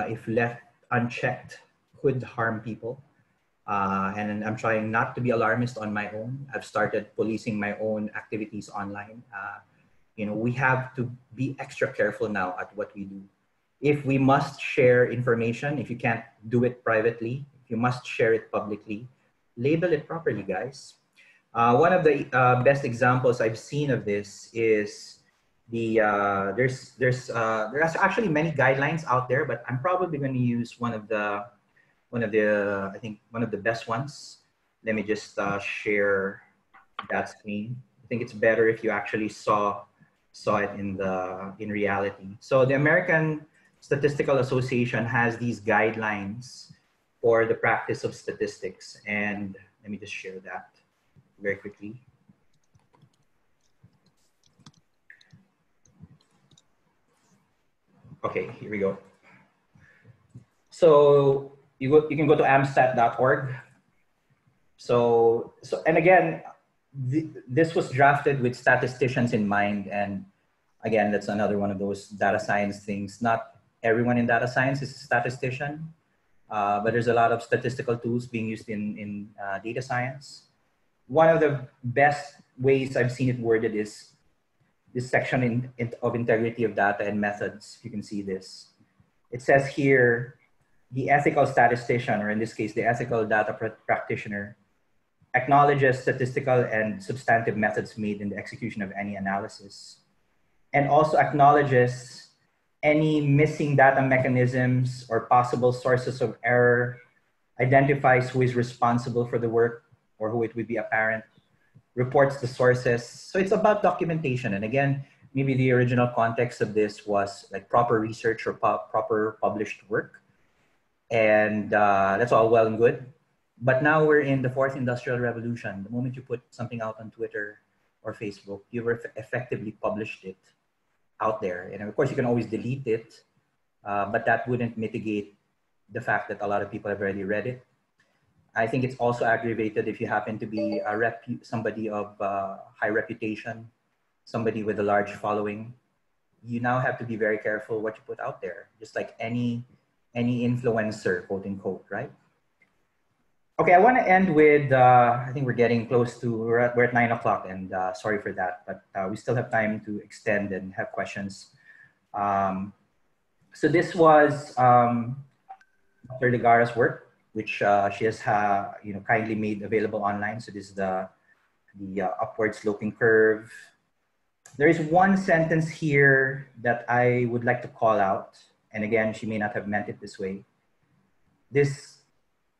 if left unchecked, could harm people. And I'm trying not to be alarmist on my own. I've started policing my own activities online. We have to be extra careful now at what we do. If we must share information, if you can't do it privately, if you must share it publicly, label it properly, guys. One of the best examples I've seen of this is there's actually many guidelines out there, but I'm probably going to use one of the best ones. Let me just share that screen. I think it's better if you actually saw it in reality. So the American Statistical Association has these guidelines for the practice of statistics, and let me just share that very quickly. Okay, here we go. So you can go to amstat.org. So and again, this was drafted with statisticians in mind, and again, that's another one of those data science things. Not everyone in data science is a statistician, but there's a lot of statistical tools being used in data science. One of the best ways I've seen it worded is this section of integrity of data and methods. You can see this. It says here, the ethical statistician, or in this case, the ethical data practitioner, acknowledges statistical and substantive methods made in the execution of any analysis, and also acknowledges any missing data mechanisms or possible sources of error, identifies who is responsible for the work or who it would be apparent, reports the sources. So it's about documentation. And again, maybe the original context of this was like proper research or proper published work. And that's all well and good. But now we're in the fourth industrial revolution. The moment you put something out on Twitter or Facebook, you've effectively published it out there. And of course, you can always delete it, but that wouldn't mitigate the fact that a lot of people have already read it. I think it's also aggravated if you happen to be somebody of high reputation, somebody with a large following. You now have to be very careful what you put out there, just like any influencer, quote unquote, right? Okay, I want to end with, I think we're getting close to, we're at 9 o'clock, and sorry for that, but we still have time to extend and have questions. So this was Dr. Ligara's work, which she has kindly made available online. So this is the upward sloping curve. There is one sentence here that I would like to call out. And again, she may not have meant it this way. This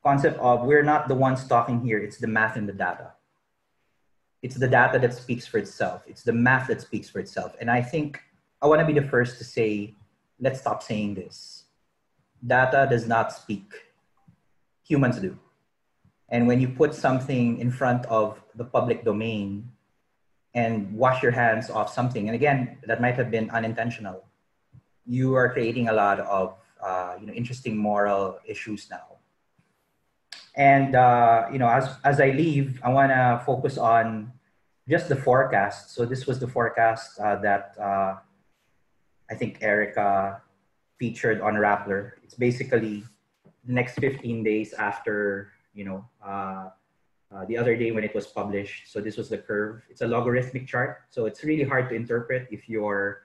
concept of we're not the ones talking here, it's the math and the data. It's the data that speaks for itself. It's the math that speaks for itself. And I think I want to be the first to say, let's stop saying this. Data does not speak. Humans do. And when you put something in front of the public domain and wash your hands off something, and again, that might have been unintentional, you are creating a lot of interesting moral issues now. And as I leave, I want to focus on just the forecast. So this was the forecast that I think Erica featured on Rappler. It's basically the next 15 days after the other day when it was published. So this was the curve. It's a logarithmic chart, so it's really hard to interpret if you're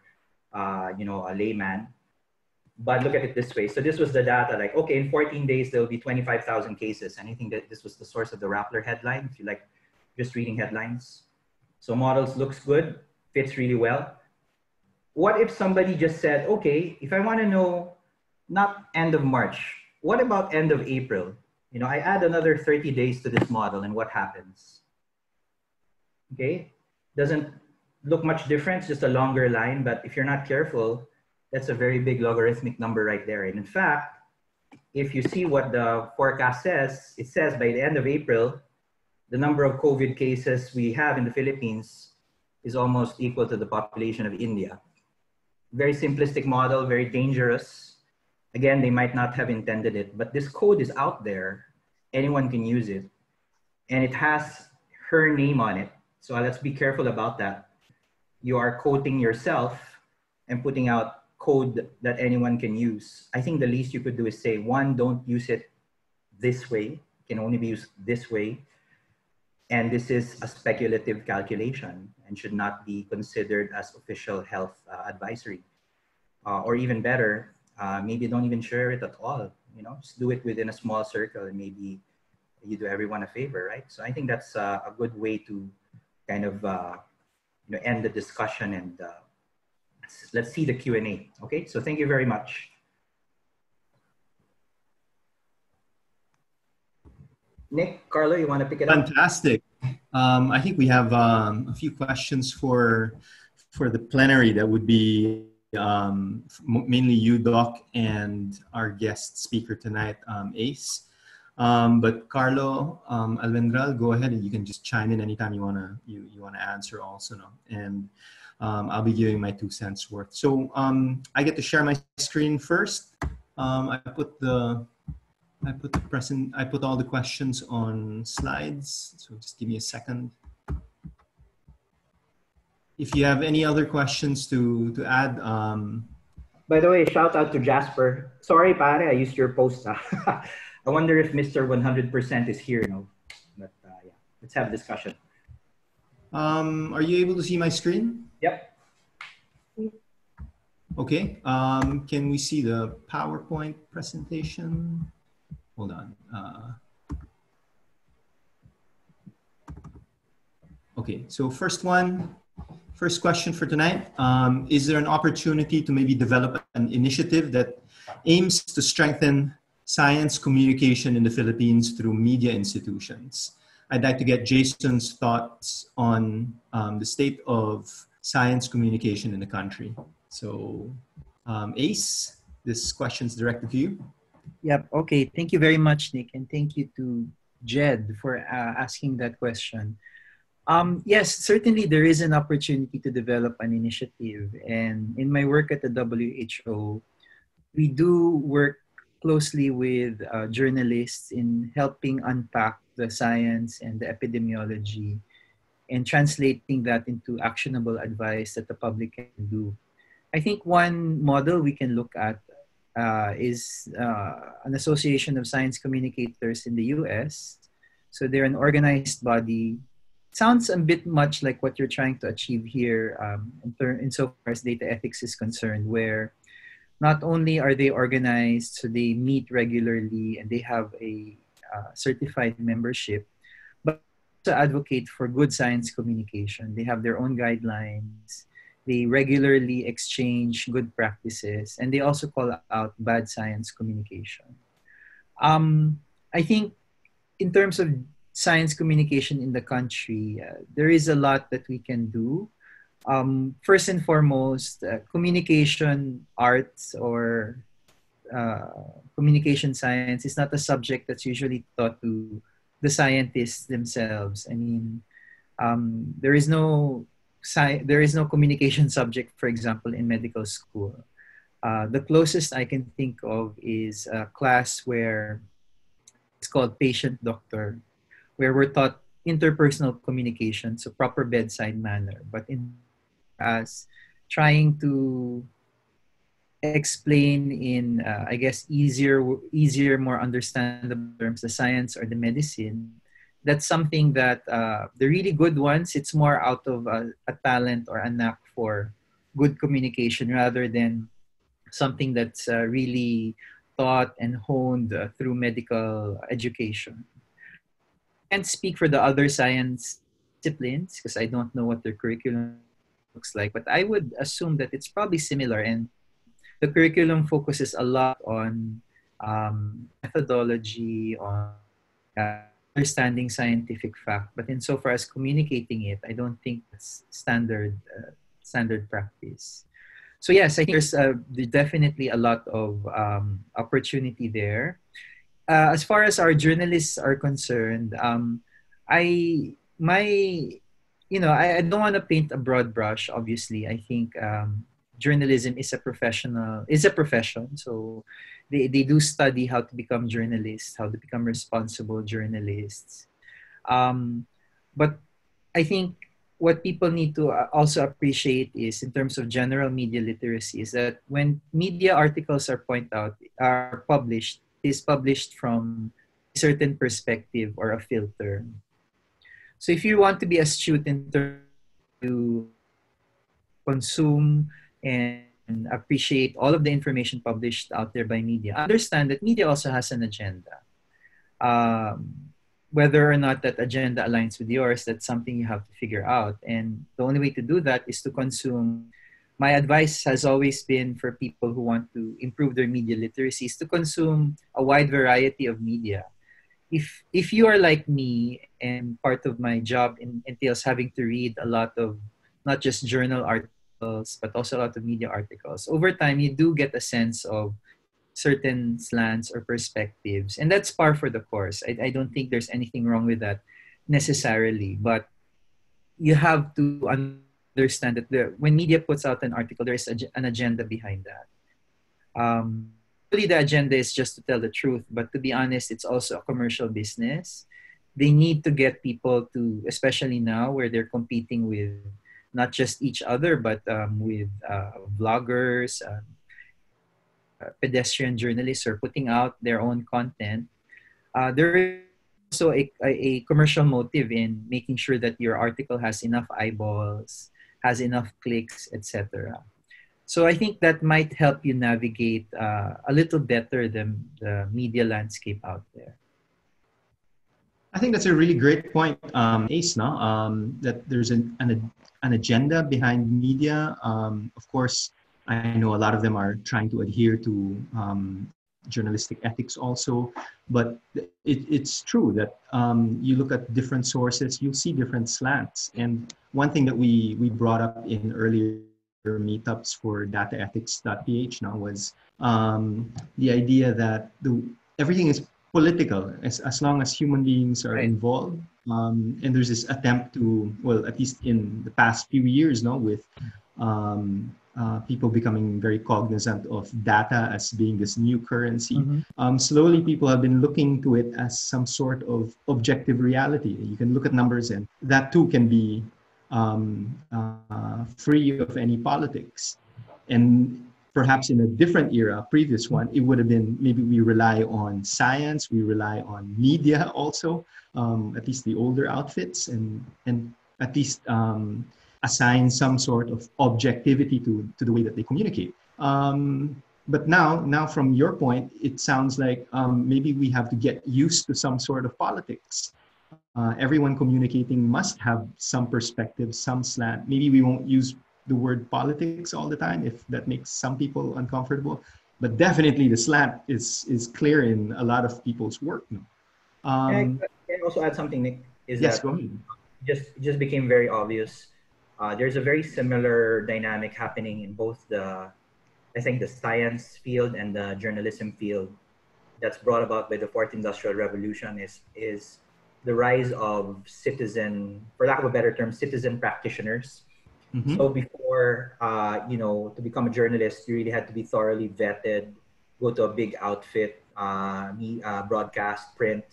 a layman. But look at it this way. So this was the data, like, okay, in 14 days, there will be 25,000 cases. And I think that this was the source of the Rappler headline, if you like just reading headlines. So models looks good, fits really well. What if somebody just said, okay, if I want to know not end of March, what about end of April? I add another 30 days to this model and what happens? Okay, doesn't look much different, just a longer line, but if you're not careful, That's a very big logarithmic number right there. And in fact, if you see what the forecast says, it says by the end of April, the number of COVID cases we have in the Philippines is almost equal to the population of India. Very simplistic model, very dangerous. Again, they might not have intended it, but this code is out there. Anyone can use it. And it has her name on it. So let's be careful about that. You are quoting yourself and putting out code that anyone can use. I think the least you could do is say, one, don't use it this way. It can only be used this way. And this is a speculative calculation and should not be considered as official health advisory. Or even better, maybe don't even share it at all. You know, just do it within a small circle and maybe you do everyone a favor, right? So I think that's a good way to kind of end the discussion and let's see the Q&A. Okay, so thank you very much. Nick, Carlo, you want to pick it up? Fantastic. I think we have a few questions for the plenary that would be mainly you, Doc, and our guest speaker tonight, Ace. But Carlo, Alvendral, go ahead and you can just chime in anytime you wanna answer also, no? And I'll be giving my 2 cents worth. So I get to share my screen first. I put all the questions on slides. So just give me a second. If you have any other questions to add. By the way, shout out to Jasper. Sorry, pare, I used your post. I wonder if Mr. 100% is here, you know. But yeah, let's have a discussion. Are you able to see my screen? Yep. Okay. Can we see the PowerPoint presentation? Hold on. Okay, so first question for tonight. Is there an opportunity to maybe develop an initiative that aims to strengthen science communication in the Philippines through media institutions? I'd like to get Jason's thoughts on the state of science communication in the country. So Ace, this question's directed to you. Yep. Okay. Thank you very much, Nick. And thank you to Jed for asking that question. Yes, certainly there is an opportunity to develop an initiative. And in my work at the WHO, we do work closely with journalists in helping unpack the science and the epidemiology and translating that into actionable advice that the public can do. I think one model we can look at is an association of science communicators in the US. So they're an organized body. Sounds a bit much like what you're trying to achieve here insofar as data ethics is concerned, where not only are they organized, so they meet regularly and they have a certified membership, but also advocate for good science communication. They have their own guidelines. They regularly exchange good practices, and they also call out bad science communication. I think in terms of science communication in the country, there is a lot that we can do. First and foremost, communication arts or communication science is not a subject that's usually taught to the scientists themselves. I mean, there is no communication subject, for example, in medical school. The closest I can think of is a class where it's called patient doctor, where we're taught interpersonal communication, so proper bedside manner, but in as trying to explain in, I guess, easier, more understandable terms, the science or the medicine. That's something that the really good ones, it's more out of a talent or a knack for good communication rather than something that's really taught and honed through medical education. I can't speak for the other science disciplines because I don't know what their curriculum looks like, but I would assume that it's probably similar, and the curriculum focuses a lot on methodology, on understanding scientific fact, but insofar as communicating it, I don't think that's standard practice. So yes, I think there's definitely a lot of opportunity there. As far as our journalists are concerned, I my I don't want to paint a broad brush. Obviously, I think journalism is a profession. So they do study how to become journalists, how to become responsible journalists. Um, but I think what people need to also appreciate is, in terms of general media literacy, is that when media articles are published, it is published from a certain perspective or a filter. So if you want to be astute in terms to consume and appreciate all of the information published out there by media, understand that media also has an agenda. Whether or not that agenda aligns with yours, that's something you have to figure out. And the only way to do that is to consume. My advice has always been for people who want to improve their media literacy is to consume a wide variety of media. If you are like me and part of my job entails having to read a lot of not just journal articles but also a lot of media articles, over time you do get a sense of certain slants or perspectives, and that's par for the course. I don't think there's anything wrong with that necessarily, but you have to understand that when media puts out an article, there's an agenda behind that. Usually the agenda is just to tell the truth, but to be honest, it's also a commercial business. They need to get people to, especially now where they're competing with not just each other, but with vloggers, pedestrian journalists, are putting out their own content. There is also a commercial motive in making sure that your article has enough eyeballs, has enough clicks, etc. So I think that might help you navigate a little better the media landscape out there. I think that's a really great point, Ace, no? That there's an agenda behind media. Of course, I know a lot of them are trying to adhere to journalistic ethics also, but it's true that you look at different sources, you'll see different slants. And one thing that we brought up in earlier meetups for dataethics.ph now was the idea that everything is political as long as human beings are involved. And there's this attempt to, well, at least in the past few years now, with people becoming very cognizant of data as being this new currency. Slowly, people have been looking to it as some sort of objective reality. You can look at numbers, and that too can be free of any politics. And perhaps in a different era, previous one, it would have been maybe we rely on science, we rely on media also, at least the older outfits, and at least assign some sort of objectivity to the way that they communicate. But now from your point, it sounds like maybe we have to get used to some sort of politics. Everyone communicating must have some perspective, some slant. Maybe we won't use the word politics all the time if that makes some people uncomfortable, but definitely the slant is clear in a lot of people's work. Can I also add something, Nick? Yes, go ahead. Just became very obvious. There's a very similar dynamic happening in both the science field and the journalism field that's brought about by the Fourth Industrial Revolution is the rise of for lack of a better term, citizen practitioners. Mm-hmm. So before, to become a journalist, you really had to be thoroughly vetted, go to a big outfit, broadcast, print,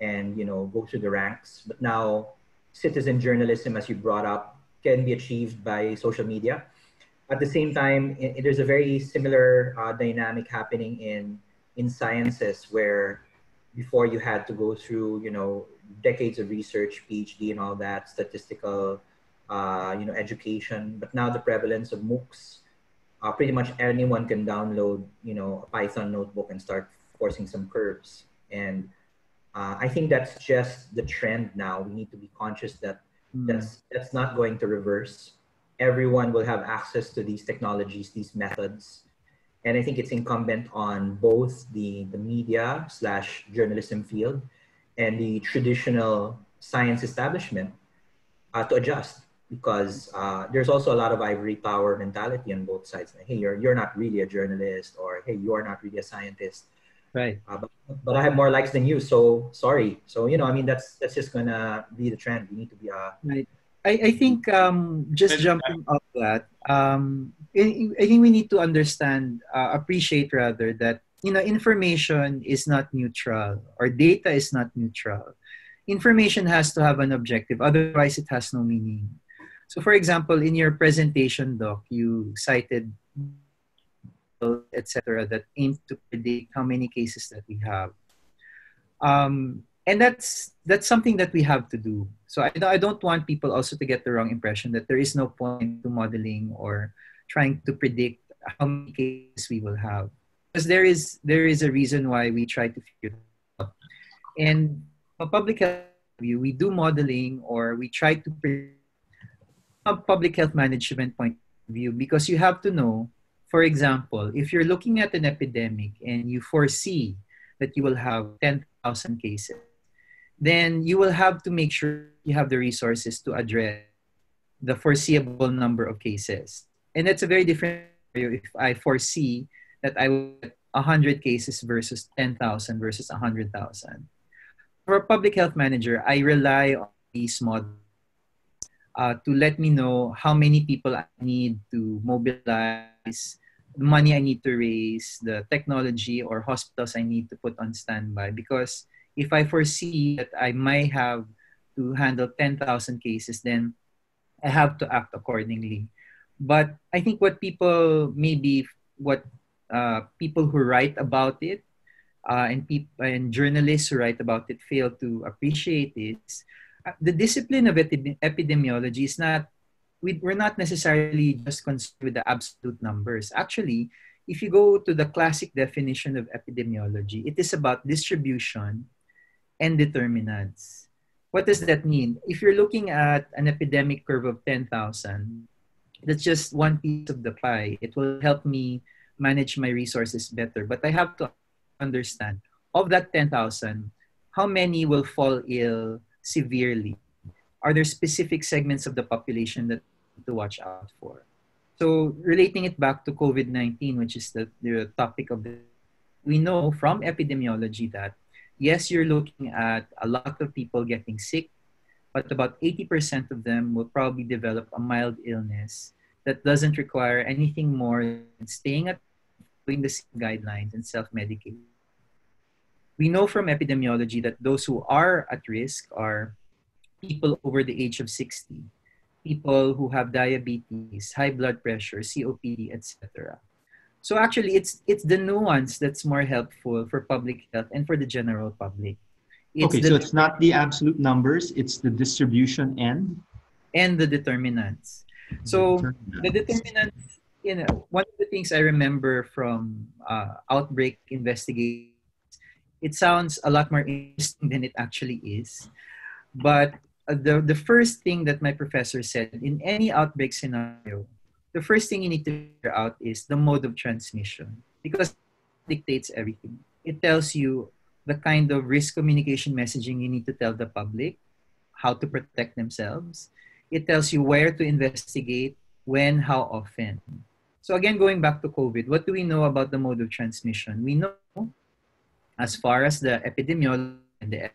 and, go through the ranks. But now citizen journalism, as you brought up, can be achieved by social media. At the same time, there's a very similar dynamic happening in sciences, where before you had to go through, decades of research, PhD and all that, statistical, education. But now the prevalence of MOOCs, pretty much anyone can download, a Python notebook and start forcing some curves. And I think that's just the trend now. We need to be conscious that that's not going to reverse. Everyone will have access to these technologies, these methods. And I think it's incumbent on both the media / journalism field and the traditional science establishment to adjust. because there's also a lot of ivory tower mentality on both sides. Like, hey, you're not really a journalist, or hey, you are not really a scientist. Right. But I have more likes than you, so sorry. So I mean, that's just gonna be the trend. We need to be Right. I think just jumping off that, I think we need to understand, appreciate rather, that information is not neutral, or data is not neutral. Information has to have an objective, otherwise it has no meaning. So for example, in your presentation, Doc, you cited etc. that aim to predict how many cases that we have. And that's something that we have to do. So I don't want people also to get the wrong impression that there is no point to modeling or trying to predict how many cases we will have, because there is a reason why we try to figure it out. And a public health view, we do modeling, or we try to predict a public health management point of view, because you have to know, for example, if you're looking at an epidemic and you foresee that you will have 10,000 cases, then you will have to make sure you have the resources to address the foreseeable number of cases. And that's a very different scenario if I foresee that I will get 100 cases versus 10,000 versus 100,000. For a public health manager, I rely on these models to let me know how many people I need to mobilize, the money I need to raise, the technology or hospitals I need to put on standby. Because if I foresee that I might have to handle 10,000 cases, then I have to act accordingly. But I think what people, maybe what people who write about it, and journalists who write about it fail to appreciate is the discipline of epidemiology is not, we're not necessarily just concerned with the absolute numbers. Actually, if you go to the classic definition of epidemiology, it is about distribution and determinants. What does that mean? If you're looking at an epidemic curve of 10,000, that's just one piece of the pie. It will help me manage my resources better. But I have to understand, of that 10,000, how many will fall ill severely? Are there specific segments of the population that to watch out for? So relating it back to COVID-19, which is the topic of the, we know from epidemiology that yes, you're looking at a lot of people getting sick, but about 80% of them will probably develop a mild illness that doesn't require anything more than staying at doing the same guidelines and self-medicating. We know from epidemiology that those who are at risk are people over the age of 60, people who have diabetes, high blood pressure, COPD, etc. So actually, it's the nuance that's more helpful for public health and for the general public. So it's not the absolute numbers, it's the distribution and the determinants. So the determinants, one of the things I remember from outbreak investigation, it sounds a lot more interesting than it actually is. But the first thing that my professor said, in any outbreak scenario, the first thing you need to figure out is the mode of transmission, because it dictates everything. It tells you the kind of risk communication messaging you need to tell the public, how to protect themselves. It tells you where to investigate, when, how often. So again, going back to COVID, what do we know about the mode of transmission? We know, as far as the epidemiology and the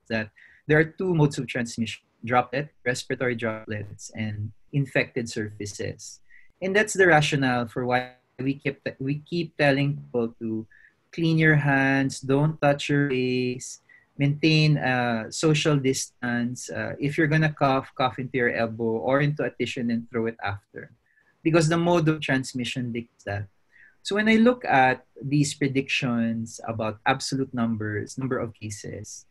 that there are two modes of transmission: droplet, respiratory droplets, and infected surfaces. And that's the rationale for why we keep telling people to clean your hands, don't touch your face, maintain social distance. If you're gonna cough, cough into your elbow or into a tissue and then throw it after, because the mode of transmission dictates that. So when I look at these predictions about absolute numbers, number of cases,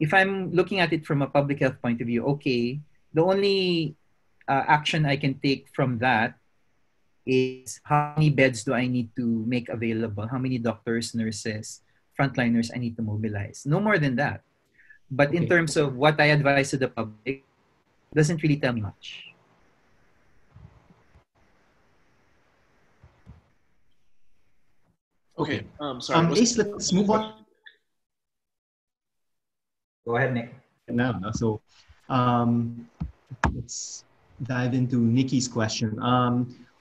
if I'm looking at it from a public health point of view, okay, the only action I can take from that is how many beds do I need to make available? How many doctors, nurses, frontliners I need to mobilize? No more than that. But in terms of what I advise to the public, doesn't really tell me much. Okay. Sorry. Ace, let's move on. Go ahead, Nick. So, let's let's dive into Nikki's question.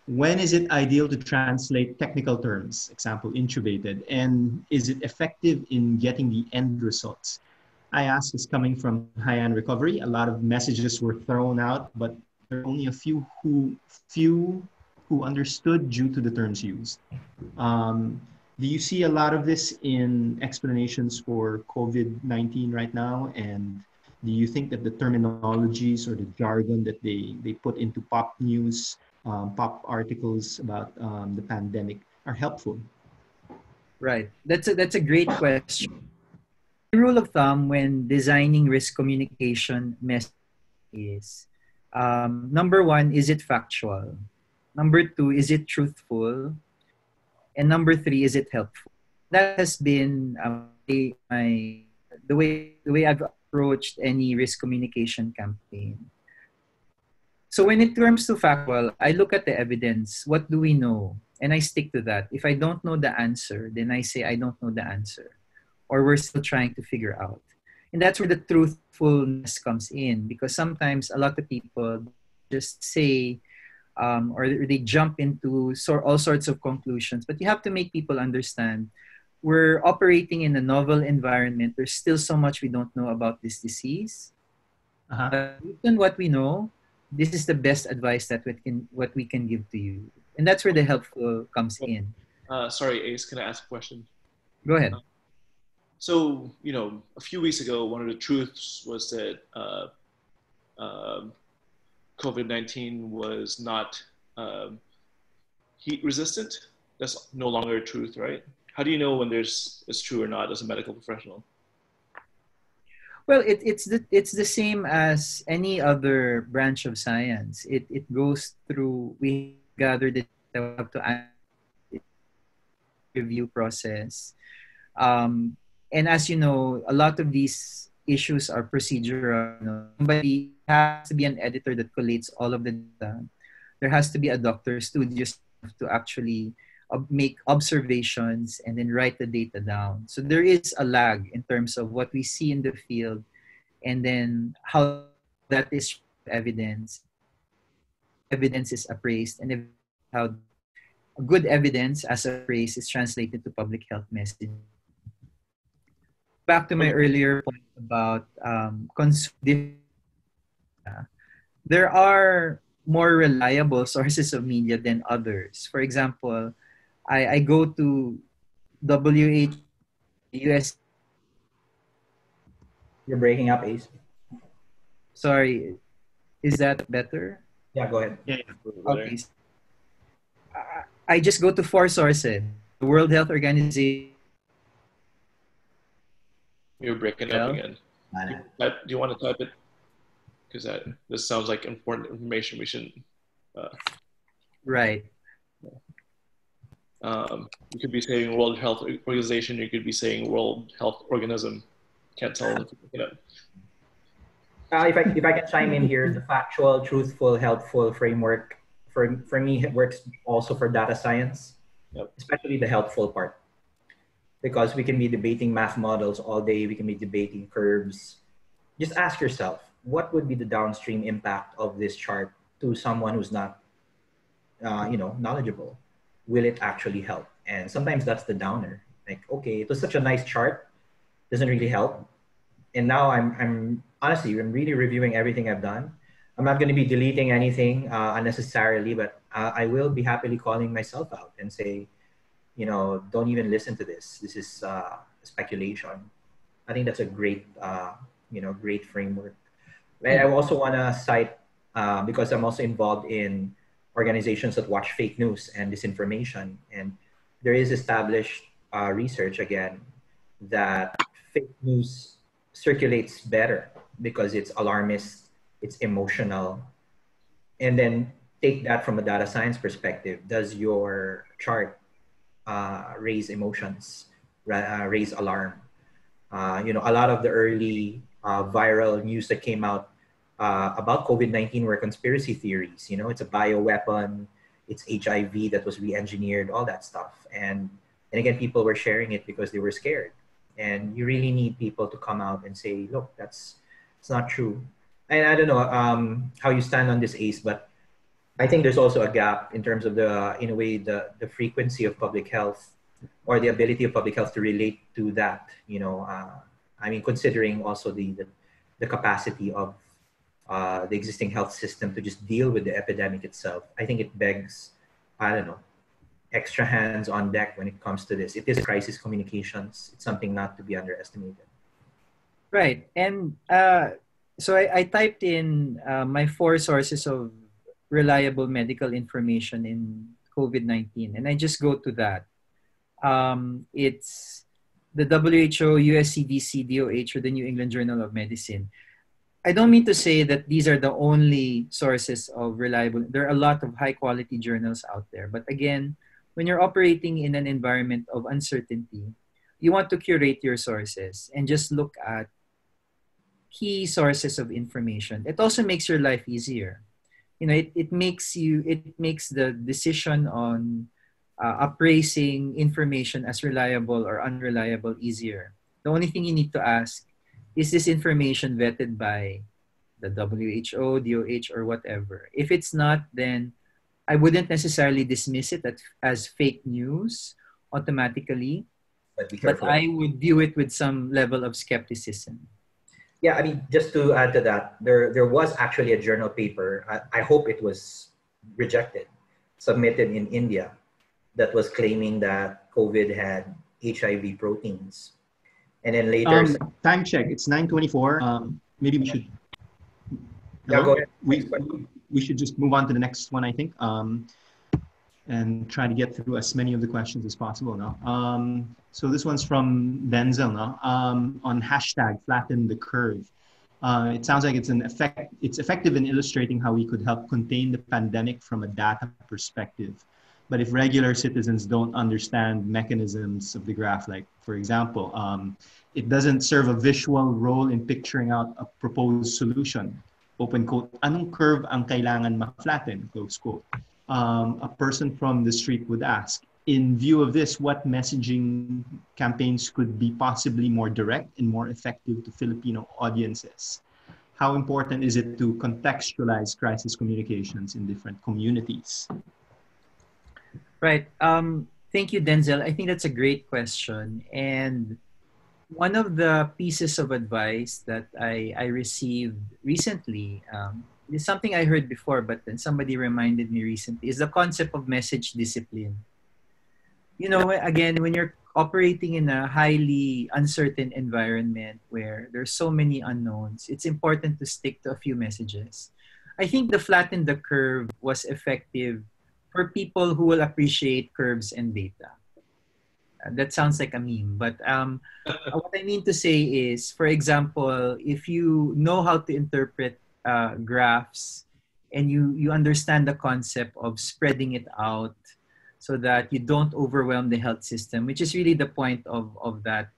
When is it ideal to translate technical terms, example, intubated, and is it effective in getting the end results? I ask is coming from high-end recovery. A lot of messages were thrown out, but there are only a few who understood due to the terms used. Do you see a lot of this in explanations for COVID-19 right now? And do you think that the terminologies or the jargon that they put into pop news, pop articles about the pandemic are helpful? Right. That's a great question. The rule of thumb when designing risk communication message is number one, is it factual? Number two, is it truthful? And number three, is it helpful? That has been the way I've approached any risk communication campaign. So when it comes to factual, I look at the evidence. What do we know? And I stick to that. If I don't know the answer, then I say I don't know the answer. Or we're still trying to figure out. And that's where the truthfulness comes in. Because sometimes a lot of people just say, or they jump into all sorts of conclusions. But you have to make people understand we're operating in a novel environment. There's still so much we don't know about this disease. Based on what we know, this is the best advice that what we can give to you. And that's where the helpful comes in. Sorry, Ace, can I ask a question? Go ahead. So, a few weeks ago, one of the truths was that COVID-19 was not heat resistant. That's no longer a truth, right? How do you know when it's true or not as a medical professional? Well, it's the same as any other branch of science. It goes through, we gather the data, have to review process. And as you know, a lot of these issues are procedural. Somebody has to be an editor that collates all of the data. There has to be a doctor's studios to actually make observations and then write the data down. So there is a lag in terms of what we see in the field and then how that is evidence. Evidence is appraised and how good evidence as appraised is translated to public health message. Back to my earlier point about there are more reliable sources of media than others. For example, I go to WHO, US. You're breaking up, Ace. Sorry, is that better? Yeah, go ahead. Yeah. Okay. I just go to 4 sources. The World Health Organization. You're breaking up again. Do you want to type it? Because this sounds like important information we shouldn't. Right. You could be saying World Health Organization. You could be saying World Health Organism. Can't tell. If I can chime in here, the factual, truthful, helpful framework for me it works also for data science, especially the helpful part, because we can be debating math models all day. We can be debating curves. Just ask yourself, what would be the downstream impact of this chart to someone who's not, knowledgeable? Will it actually help? And sometimes that's the downer. Like, okay, it was such a nice chart, doesn't really help. And now I'm honestly, I'm really reviewing everything I've done. I'm not going to be deleting anything unnecessarily, but I will be happily calling myself out and say, don't even listen to this. This is speculation. I think that's a great, great framework. And I also want to cite, because I'm also involved in organizations that watch fake news and disinformation. And there is established research, again, that fake news circulates better because it's alarmist, it's emotional. And then take that from a data science perspective. Does your chart raise emotions, raise alarm? A lot of the early viral news that came out about COVID-19 were conspiracy theories. It's a bioweapon, it's HIV that was re-engineered, all that stuff. And again, people were sharing it because they were scared. And you really need people to come out and say, look, it's not true. and I don't know how you stand on this, Ace, but I think there's also a gap in terms of in a way, the frequency of public health or the ability of public health to relate to that. I mean, considering also the capacity of the existing health system to just deal with the epidemic itself. I think it begs, I don't know, extra hands on deck when it comes to this. It is crisis communications. It's something not to be underestimated. Right. And so I typed in my 4 sources of reliable medical information in COVID-19, and I just go to that. It's the WHO, US CDC, DOH, or the New England Journal of Medicine. I don't mean to say that these are the only sources of reliable. There are a lot of high quality journals out there. But again, when you're operating in an environment of uncertainty, you want to curate your sources and just look at key sources of information. It also makes your life easier. It makes the decision on appraising information as reliable or unreliable easier. The only thing you need to ask, is this information vetted by the WHO, DOH, or whatever? If it's not, then I wouldn't necessarily dismiss it as fake news automatically, but I would view it with some level of skepticism. Yeah, I mean, just to add to that, there was actually a journal paper, I hope it was rejected, submitted in India, that was claiming that COVID had HIV proteins. And then later... time check, it's 9:24. Maybe we should... Yeah, go ahead. We should just move on to the next one, I think, and try to get through as many of the questions as possible now. So this one's from Denzel now, on hashtag flatten the curve. It sounds like it's effective in illustrating how we could help contain the pandemic from a data perspective. But if regular citizens don't understand mechanisms of the graph, like for example, it doesn't serve a visual role in picturing out a proposed solution. Open quote, anong curve ang kailangan ma-flatten, close quote. A person from the street would ask, in view of this, what messaging campaigns could be possibly more direct and more effective to Filipino audiences? How important is it to contextualize crisis communications in different communities? Right. Thank you, Denzel. I think that's a great question. And one of the pieces of advice that I received recently is something I heard before, but then somebody reminded me recently, is the concept of message discipline. Again, when you're operating in a highly uncertain environment where there's so many unknowns, it's important to stick to a few messages. I think the flatten the curve was effective for people who will appreciate curves and data. That sounds like a meme, but what I mean to say is, for example, if you know how to interpret graphs and you understand the concept of spreading it out so that you don't overwhelm the health system, which is really the point of that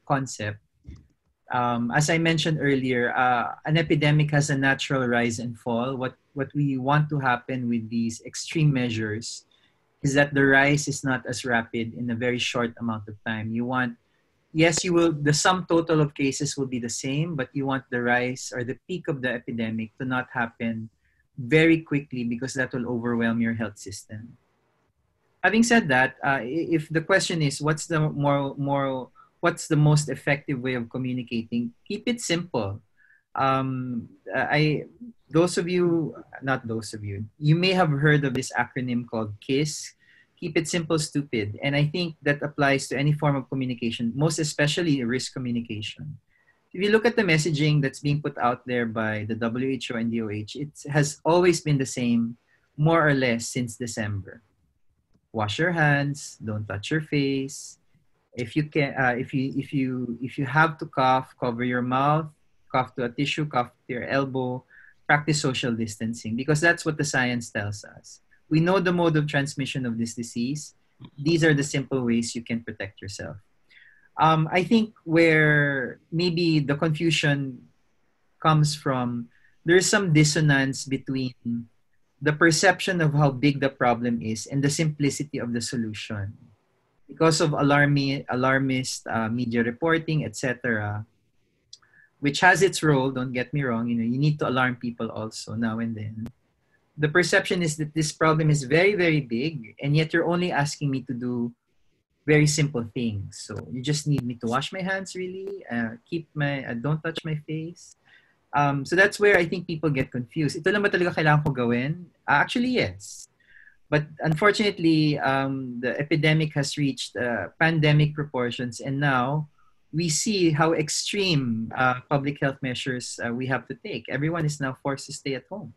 concept. As I mentioned earlier, an epidemic has a natural rise and fall. What we want to happen with these extreme measures is that the rise is not as rapid in a very short amount of time. The sum total of cases will be the same, but you want the rise or the peak of the epidemic to not happen very quickly because that will overwhelm your health system. Having said that, if the question is what's the most effective way of communicating, keep it simple. You may have heard of this acronym called KISS, keep it simple, stupid. And I think that applies to any form of communication, most especially risk communication. If you look at the messaging that's being put out there by the WHO and DOH, it has always been the same, more or less, since December. Wash your hands, don't touch your face. If you have to cough, cover your mouth, cough to a tissue, cough to your elbow, practice social distancing, because that's what the science tells us. We know the mode of transmission of this disease. These are the simple ways you can protect yourself. I think where maybe the confusion comes from, there's some dissonance between the perception of how big the problem is and the simplicity of the solution. Because of alarmist media reporting, etc., which has its role, don't get me wrong, you need to alarm people also now and then. The perception is that this problem is very, very big, and yet you're only asking me to do very simple things. So you just need me to wash my hands, really, don't touch my face. So that's where I think people get confused. Ito lang ba talaga kailangan ko gawin? Actually, yes. But unfortunately, the epidemic has reached pandemic proportions, and now we see how extreme public health measures we have to take. Everyone is now forced to stay at home.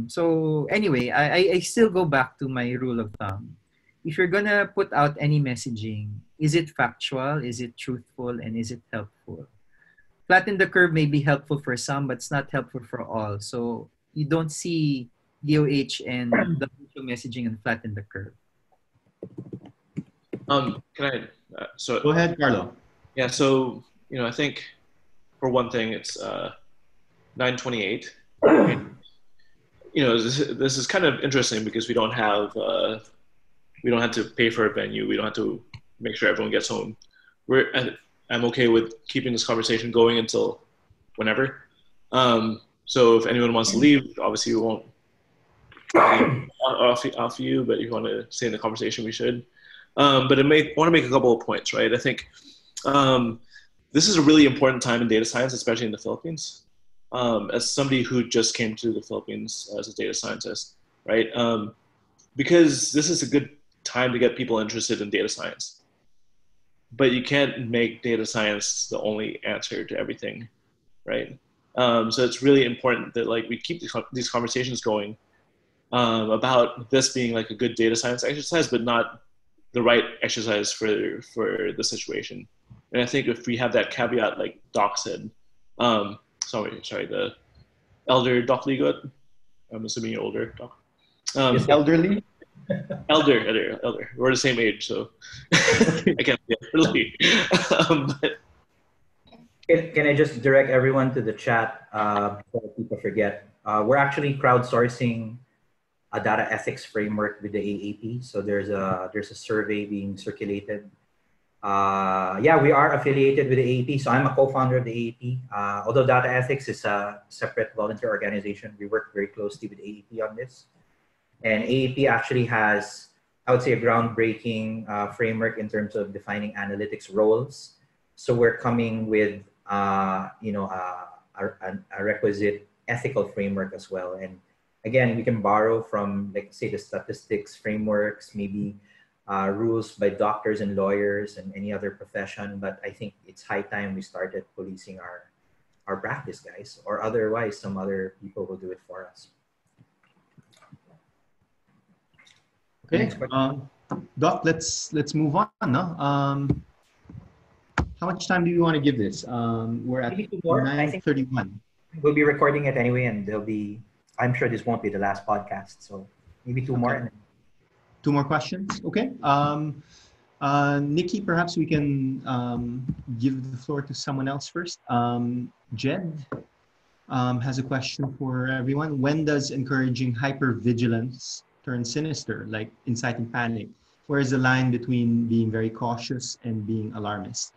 So anyway, I still go back to my rule of thumb. If you're gonna put out any messaging, is it factual, is it truthful, and is it helpful? Flatten the curve may be helpful for some, but it's not helpful for all. So you don't see DOH and the messaging and flatten the curve. Can I? So go ahead, Carlo. Yeah. So I think for one thing, it's 9:28. This is kind of interesting because we don't have to pay for a venue. We don't have to make sure everyone gets home. I'm okay with keeping this conversation going until whenever. So if anyone wants to leave, obviously we won't off you, but if you want to stay in the conversation, we should. But I want to make a couple of points, right? I think this is a really important time in data science, especially in the Philippines. As somebody who just came to the Philippines as a data scientist, right? Because this is a good time to get people interested in data science. But you can't make data science the only answer to everything, right? So it's really important that we keep these conversations going about this being a good data science exercise, but not the right exercise for the situation. And I think if we have that caveat, like Doc said, sorry, the elder Doc Ligot, I'm assuming you're older, Doc. Elderly? Elder. We're the same age, so I can't be elderly. Can I just direct everyone to the chat before people forget? We're actually crowdsourcing a data ethics framework with the AAP. So there's a survey being circulated. Yeah, we are affiliated with the AAP. So I'm a co-founder of the AAP. Although data ethics is a separate volunteer organization, we work very closely with AAP on this. And AAP actually has, I would say, a groundbreaking framework in terms of defining analytics roles. So we're coming with, a requisite ethical framework as well. And again, we can borrow from, say, the statistics frameworks, maybe rules by doctors and lawyers and any other profession. But I think it's high time we started policing our practice, guys, or otherwise some other people will do it for us. Okay, Doc, let's move on. No? How much time do you want to give this? We're at 9:31. We'll be recording it anyway, and I'm sure this won't be the last podcast, so maybe two more. And 2 more questions, okay. Nikki, perhaps we can give the floor to someone else first. Jed has a question for everyone. When does encouraging hypervigilance turn sinister, like inciting panic? Where is the line between being very cautious and being alarmist?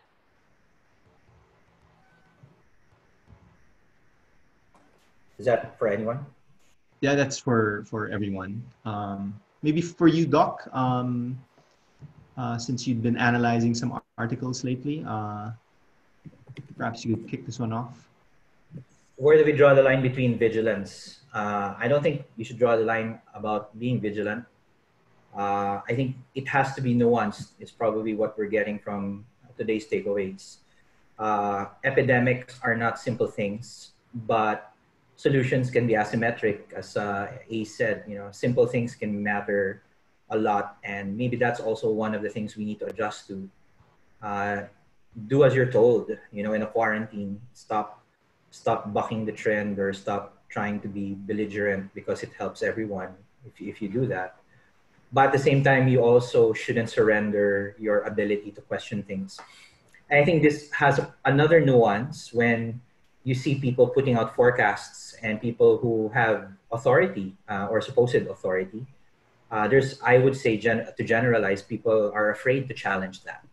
Is that for anyone? Yeah, that's for everyone. Maybe for you, Doc, since you've been analyzing some articles lately, perhaps you could kick this one off. Where do we draw the line between vigilance? I don't think you should draw the line about being vigilant. I think it has to be nuanced. It's probably what we're getting from today's takeaways. Epidemics are not simple things, but solutions can be asymmetric. As A said, simple things can matter a lot, and maybe that's also one of the things we need to adjust to. Do as you're told. In a quarantine, stop bucking the trend or stop trying to be belligerent because it helps everyone if you do that. But at the same time, you also shouldn't surrender your ability to question things. And I think this has another nuance when you see people putting out forecasts and people who have authority or supposed authority. I would say, to generalize, people are afraid to challenge that.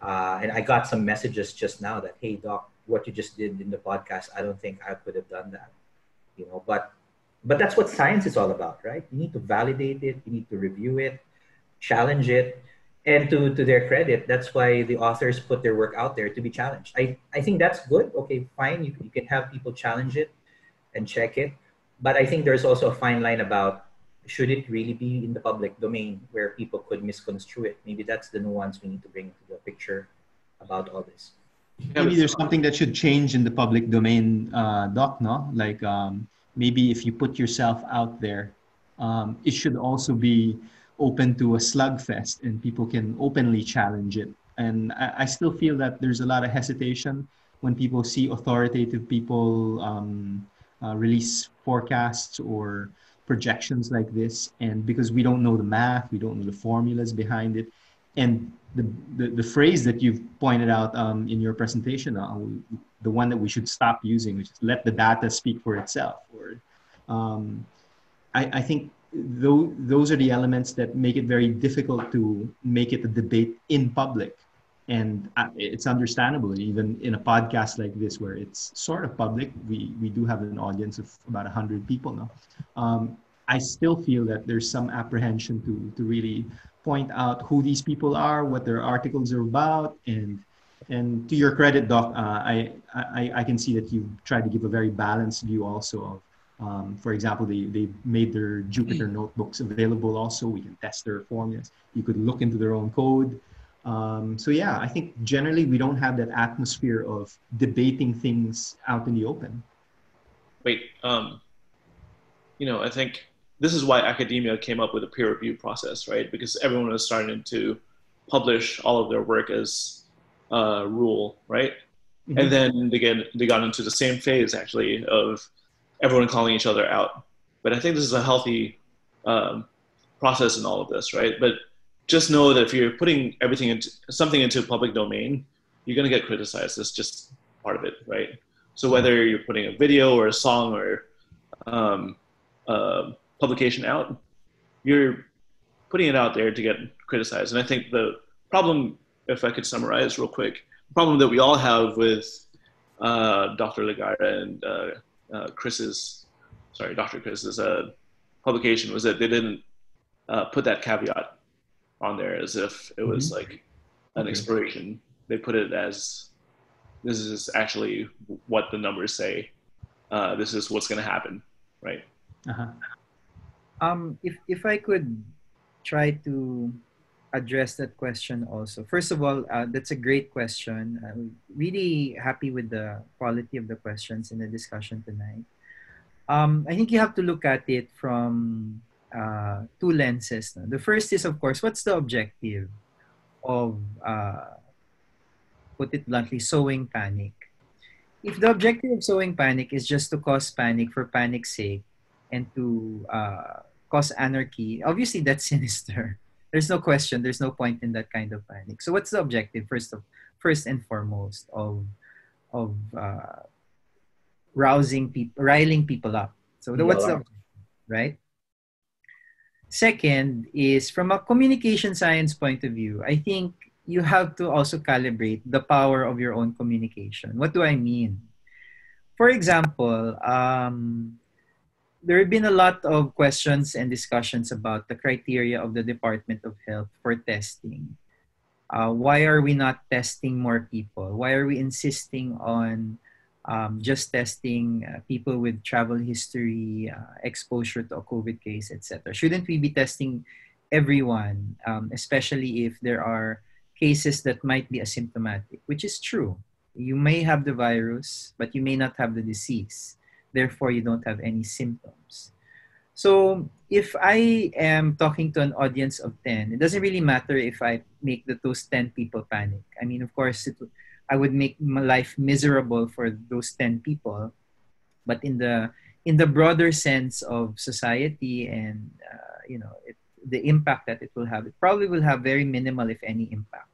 And I got some messages just now that, hey, Doc, what you just did in the podcast, I don't think I could have done that, but that's what science is all about, right? You need to validate it, you need to review it, challenge it. And to their credit, that's why the authors put their work out there to be challenged. I think that's good. Okay, fine. You can have people challenge it and check it. But I think there's also a fine line about, should it really be in the public domain where people could misconstrue it? Maybe that's the nuance we need to bring to the picture about all this. Maybe there's something that should change in the public domain, Doc, no? Like maybe if you put yourself out there, it should also be open to a slugfest and people can openly challenge it. And I still feel that there's a lot of hesitation when people see authoritative people release forecasts or projections like this. And because we don't know the math, we don't know the formulas behind it. And the phrase that you've pointed out in your presentation, the one that we should stop using, which is let the data speak for itself. Or I think those are the elements that make it very difficult to make it a debate in public. And it's understandable, even in a podcast like this, where it's sort of public, we do have an audience of about 100 people now. I still feel that there's some apprehension to really point out who these people are, what their articles are about, and to your credit, Doc, I can see that you tried to give a very balanced view also of, for example, they made their Jupyter notebooks available also. We can test their formulas. You could look into their own code. So yeah, I think generally we don't have that atmosphere of debating things out in the open. Wait, I think this is why academia came up with a peer review process, right? Because everyone was starting to publish all of their work as rule, right? Mm-hmm. And then they got into the same phase actually of everyone calling each other out. But I think this is a healthy process in all of this, right? But just know that if you're putting something into public domain, you're going to get criticized. That's just part of it, right? So whether you're putting a video or a song or publication out, you're putting it out there to get criticized. And I think the problem, if I could summarize real quick, the problem that we all have with Dr. Ligara and Dr. Chris's publication was that they didn't put that caveat on there as if it was like an expiration. They put it as, this is actually what the numbers say. This is what's going to happen, right? Uh-huh. If I could try to address that question also. First of all, that's a great question. I'm really happy with the quality of the questions in the discussion tonight. I think you have to look at it from two lenses. The first is, of course, what's the objective of, put it bluntly, sowing panic? If the objective of sowing panic is just to cause panic for panic's sake and to cause anarchy, obviously that's sinister. There's no question. There's no point in that kind of panic. So what's the objective first and foremost of riling people up? So what's the objective, right? Second is, from a communication science point of view, I think you have to also calibrate the power of your own communication. What do I mean? For example, there have been a lot of questions and discussions about the criteria of the Department of Health for testing. Why are we not testing more people? Why are we insisting on just testing people with travel history, exposure to a COVID case, etc.? Shouldn't we be testing everyone, especially if there are cases that might be asymptomatic, which is true. You may have the virus, but you may not have the disease. Therefore, you don't have any symptoms. So if I am talking to an audience of 10, it doesn't really matter if I make those 10 people panic. I mean, of course, I would make my life miserable for those 10 people. But in the broader sense of society and, the impact that it will have, it probably will have very minimal, if any, impact.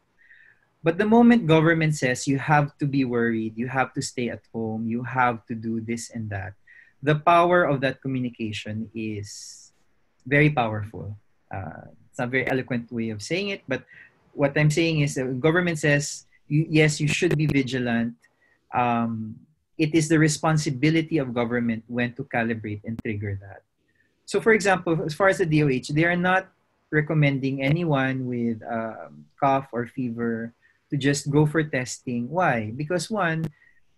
But the moment government says you have to be worried, you have to stay at home, you have to do this and that, the power of that communication is very powerful. It's not a very eloquent way of saying it, but what I'm saying is the government says, yes, you should be vigilant. it is the responsibility of government when to calibrate and trigger that. So, for example, as far as the DOH, they are not recommending anyone with cough or fever to just go for testing. Why? Because one,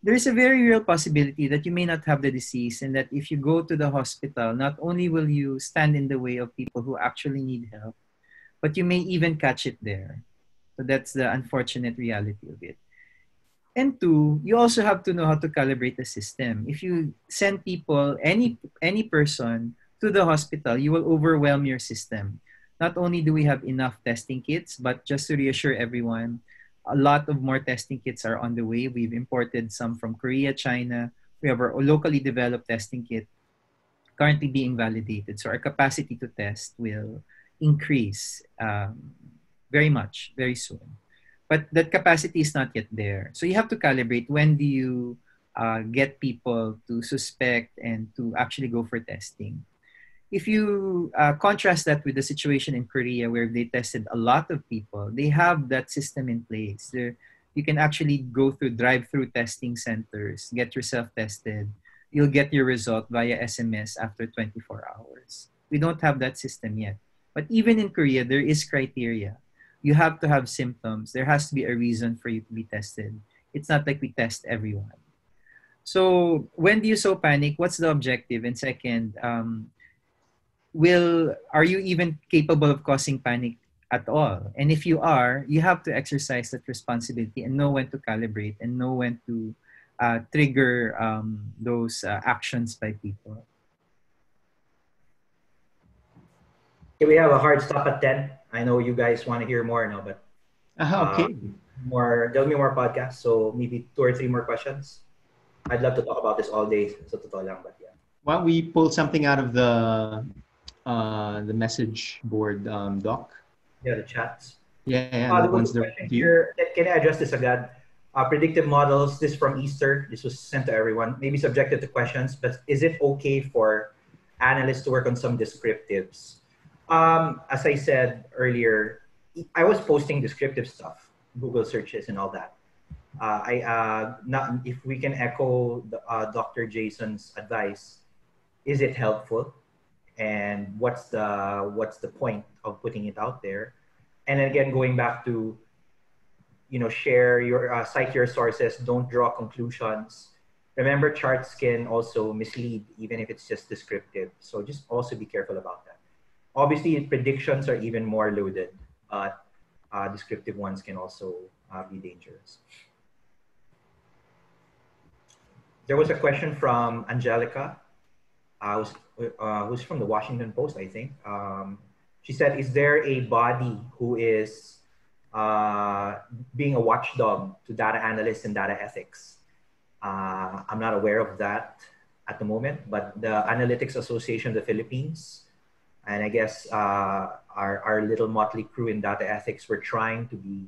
there is a very real possibility that you may not have the disease, and that if you go to the hospital, not only will you stand in the way of people who actually need help, but you may even catch it there. So that's the unfortunate reality of it. And two, you also have to know how to calibrate the system. If you send people, any person to the hospital, you will overwhelm your system. Not only do we have enough testing kits, but just to reassure everyone, a lot of more testing kits are on the way. We've imported some from Korea, China. We have our locally developed testing kit currently being validated. So our capacity to test will increase very much, very soon. But that capacity is not yet there. So you have to calibrate when do you get people to suspect and to actually go for testing. If you contrast that with the situation in Korea where they tested a lot of people, they have that system in place. You can actually go through drive-through testing centers, get yourself tested. You'll get your result via SMS after 24 hours. We don't have that system yet. But even in Korea, there is criteria. You have to have symptoms. There has to be a reason for you to be tested. It's not like we test everyone. So when do you so panic? What's the objective? And second, are you even capable of causing panic at all? And if you are, you have to exercise that responsibility and know when to calibrate and know when to trigger those actions by people. Okay, we have a hard stop at 10. I know you guys want to hear more now, but Okay. there'll be more podcasts, so maybe 2 or 3 more questions. I'd love to talk about this all day, so totoo lang, but yeah. Why don't we pull something out of the message board, Doc? Yeah, the chats. Yeah, There the was ones a that question here. Can I address this again? Predictive models, this from Easter. This was sent to everyone. Maybe subjective to questions, but is it okay for analysts to work on some descriptives? As I said earlier, I was posting descriptive stuff, Google searches and all that. If we can echo Dr. Jason's advice, is it helpful? And what's the point of putting it out there? And again, going back to, share your cite your sources, don't draw conclusions. Remember, charts can also mislead, even if it's just descriptive. So just also be careful about that. Obviously, predictions are even more loaded, but descriptive ones can also be dangerous. There was a question from Angelica, who's from the Washington Post, I think. She said, is there a body who is being a watchdog to data analysts and data ethics? I'm not aware of that at the moment, but the Analytics Association of the Philippines, and I guess our little motley crew in data ethics, we're trying to be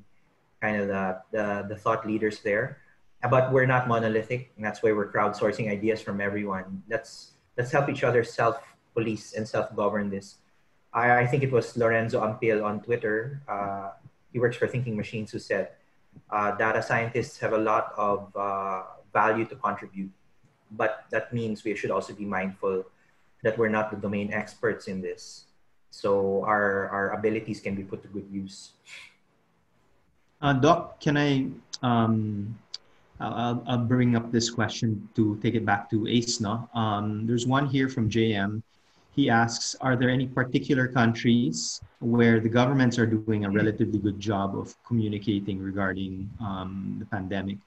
kind of the thought leaders there. But we're not monolithic, and that's why we're crowdsourcing ideas from everyone. Let's help each other self-police and self-govern this. I think it was Lorenzo Ampil on Twitter. He works for Thinking Machines, who said, data scientists have a lot of value to contribute, but that means we should also be mindful that we're not the domain experts in this. So our abilities can be put to good use. Doc, can I'll bring up this question to take it back to ACE now. There's one here from JM. He asks, are there any particular countries where the governments are doing a relatively good job of communicating regarding the pandemic?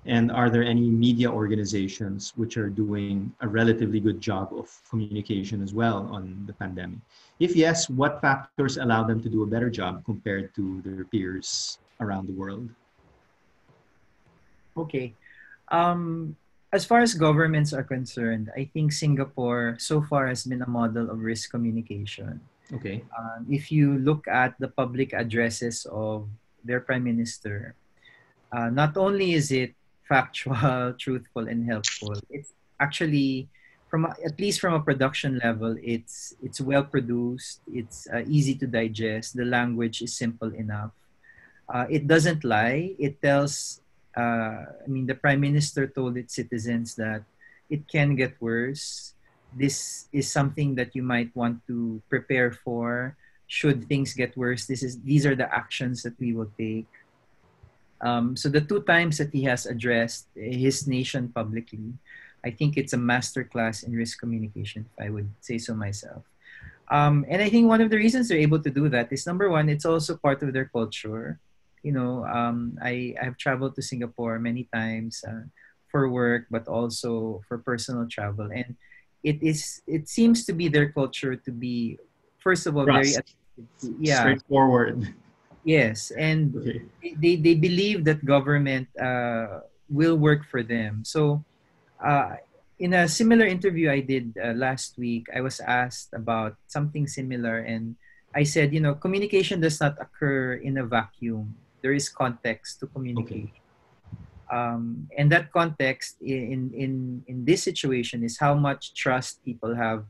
And are there any media organizations which are doing a relatively good job of communication as well on the pandemic? If yes, what factors allow them to do a better job compared to their peers around the world? Okay. As far as governments are concerned, I think Singapore so far has been a model of risk communication. Okay. If you look at the public addresses of their prime minister, not only is it factual, truthful, and helpful, it's actually, at least from a production level, it's well produced. It's easy to digest. The language is simple enough. It doesn't lie. It tells I mean, the Prime Minister told its citizens that it can get worse. This is something that you might want to prepare for. Should things get worse, these are the actions that we will take. So the two times that he has addressed his nation publicly, I think it's a masterclass in risk communication, if I would say so myself. And I think one of the reasons they're able to do that is, number one, it's also part of their culture. You know, I've traveled to Singapore many times for work, but also for personal travel, and it seems to be their culture to be, first of all, very Trust. yeah, Straightforward. yes, and Okay. they believe that government will work for them. So uh, in a similar interview I did last week, I was asked about something similar, and I said, you know, communication does not occur in a vacuum. There is context to communicate. Okay. And that context in this situation is how much trust people have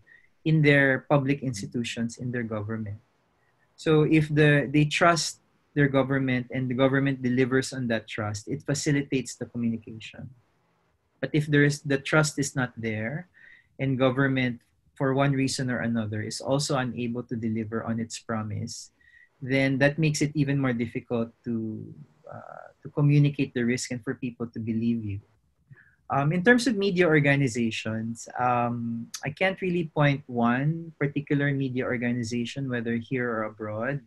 in their public institutions, in their government. So if they trust their government and the government delivers on that trust, it facilitates the communication. But if the trust is not there, and government, for one reason or another, is also unable to deliver on its promise, then that makes it even more difficult to communicate the risk and for people to believe you. In terms of media organizations, I can't really point one particular media organization, whether here or abroad.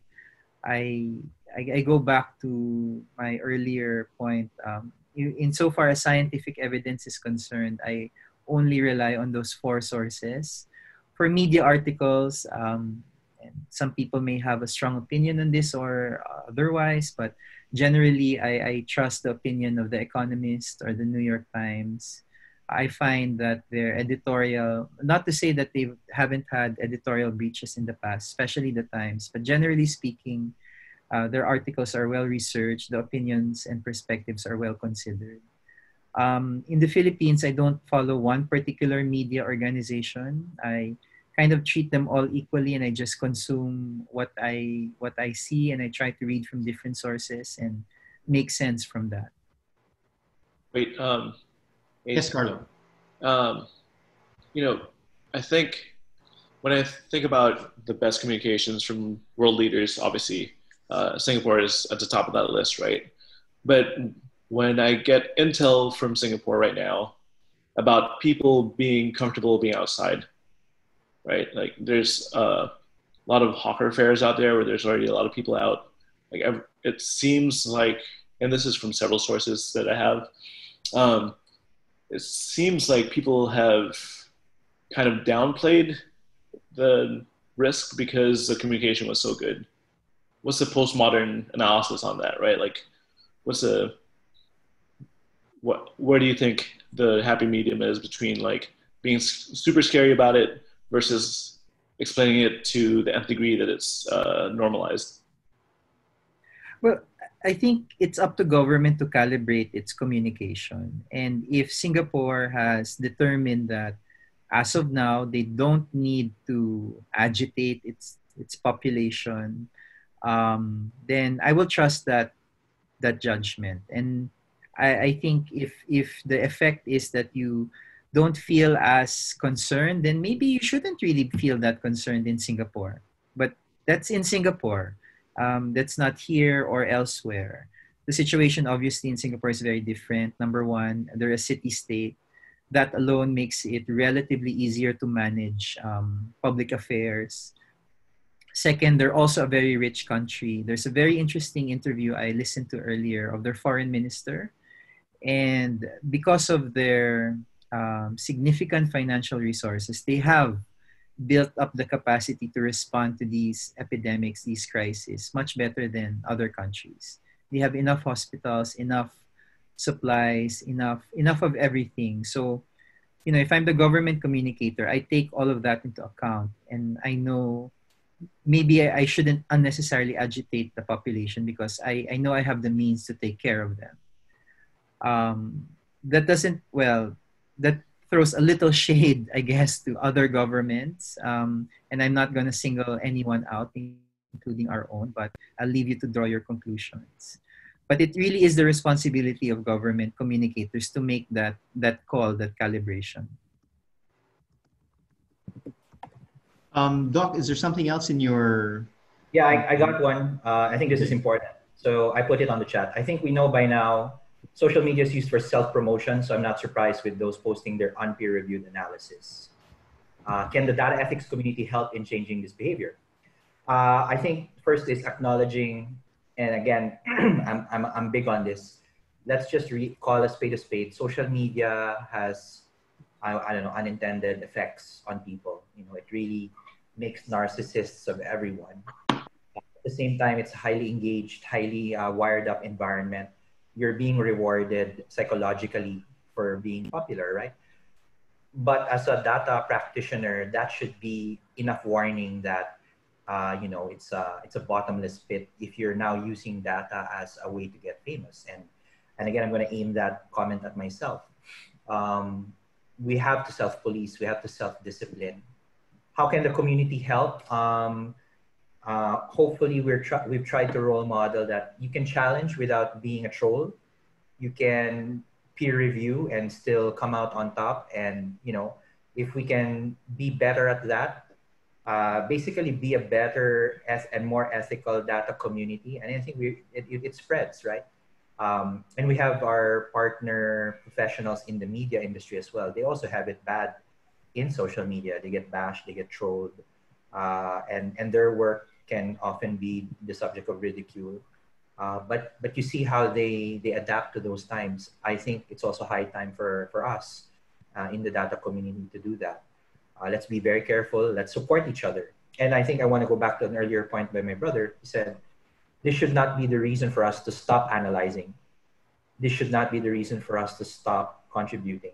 I I go back to my earlier point. Insofar as scientific evidence is concerned, I only rely on those four sources. For media articles, and some people may have a strong opinion on this or otherwise, but generally, I trust the opinion of The Economist or the New York Times. I find that their editorial, not to say that they haven't had editorial breaches in the past, especially the Times, but generally speaking, their articles are well researched, the opinions and perspectives are well considered. In the Philippines, I don't follow one particular media organization. I kind of treat them all equally, and I just consume what I see, and I try to read from different sources and make sense from that. Wait, Yes, Carlo. um, you know, I think when I think about the best communications from world leaders, obviously Singapore is at the top of that list, right? But when I get intel from Singapore right now about people being comfortable being outside, right? Like there's a lot of hawker fairs out there where there's already a lot of people out. Like it seems like, and this is from several sources that I have, um, it seems like people have kind of downplayed the risk because the communication was so good. What's the postmodern analysis on that, right? Like, where do you think the happy medium is between like being super scary about it versus explaining it to the nth degree that it's normalized? Well, I think it's up to government to calibrate its communication. And if Singapore has determined that as of now they don't need to agitate its population, then I will trust that judgment. And I think if the effect is that you don't feel as concerned, then maybe you shouldn't really feel that concerned in Singapore. But that's in Singapore. That's not here or elsewhere. The situation obviously in Singapore is very different. Number one, they're a city state. That alone makes it relatively easier to manage public affairs. Second, they're also a very rich country. There's a very interesting interview I listened to earlier of their foreign minister. And because of their significant financial resources, they have built up the capacity to respond to these epidemics, these crises, much better than other countries. They have enough hospitals, enough supplies, enough of everything. So, you know, if I'm the government communicator, I take all of that into account, and I know maybe I shouldn't unnecessarily agitate the population because I know I have the means to take care of them. That doesn't, well, that throws a little shade, I guess, to other governments. And I'm not going to single anyone out, including our own, but I'll leave you to draw your conclusions. But it really is the responsibility of government communicators to make that call, that calibration. Doc, is there something else in your... Yeah, I got one. I think this is important. So I put it on the chat. I think we know by now social media is used for self-promotion, so I'm not surprised with those posting their unpeer-reviewed analysis. Can the data ethics community help in changing this behavior? I think first is acknowledging, and again, I'm big on this. Let's just call a spade a spade. Social media has, I don't know, unintended effects on people. You know, it really makes narcissists of everyone. At the same time, it's a highly engaged, highly wired up environment. You're being rewarded psychologically for being popular, right? But as a data practitioner, that should be enough warning that you know, it's a bottomless pit if you're now using data as a way to get famous. And again, I'm going to aim that comment at myself. We have to self-police. We have to self-discipline. How can the community help? Hopefully, we've tried to role model that you can challenge without being a troll. You can peer review and still come out on top. And you know, if we can be better at that, basically be a better and more ethical data community, and I think it spreads, right? And we have our partner professionals in the media industry as well. They also have it bad in social media. They get bashed, they get trolled, and their work can often be the subject of ridicule. But you see how they adapt to those times. I think it's also high time for us in the data community to do that. Let's be very careful. Let's support each other. And I think I want to go back to an earlier point by my brother. He said, this should not be the reason for us to stop analyzing. This should not be the reason for us to stop contributing.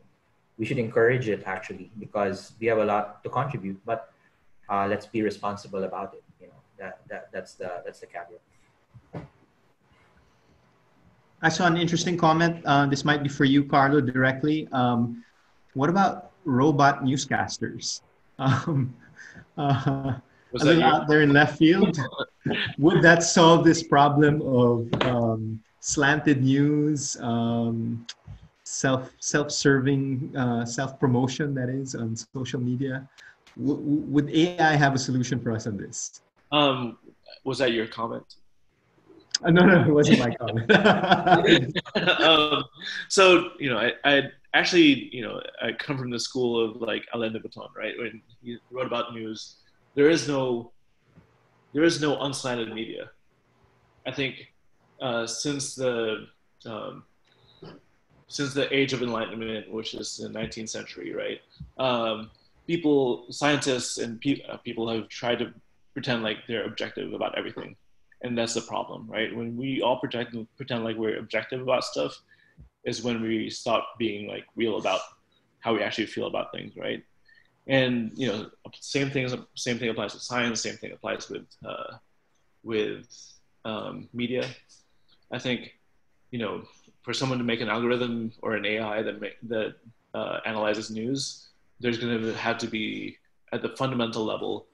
We should encourage it, actually, because we have a lot to contribute, but let's be responsible about it. You know, that's the caveat. I saw an interesting comment. This might be for you, Carlo, directly. What about robot newscasters? Was that out there in left field? Would that solve this problem of slanted news, self-serving, self-promotion, that is, on social media? Would AI have a solution for us on this? Was that your comment? No, it wasn't my comment. So, you know, I actually, you know, I come from the school of like Alain de Botton, right? When he wrote about news, there is no unslanted media. I think since the Age of Enlightenment, which is the 19th century, right? Scientists and people have tried to pretend like they're objective about everything. And that's the problem, right? When we all pretend like we're objective about stuff is when we stop being like real about how we actually feel about things, right? And, you know, same thing applies to science, same thing applies with media. I think, you know, for someone to make an algorithm or an AI that analyzes news, there's going to have to be, at the fundamental level,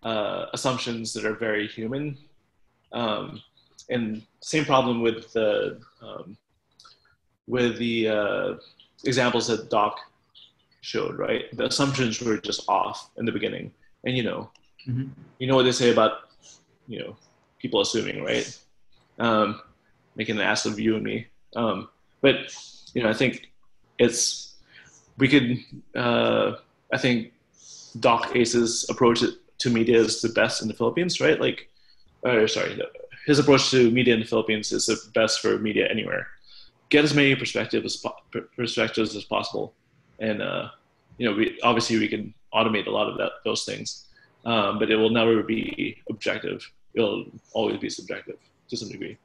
assumptions that are very human. And same problem with the examples that Doc showed, right? The assumptions were just off in the beginning. And, you know, you know what they say about, you know, people assuming, right? Making an ass of you and me. But, you know, I think I think Doc Ace's approach to media is the best in the Philippines, right? Like, his approach to media in the Philippines is the best for media anywhere. Get as many perspectives as possible, and you know, we can automate a lot of those things, but it will never be objective. It'll always be subjective to some degree.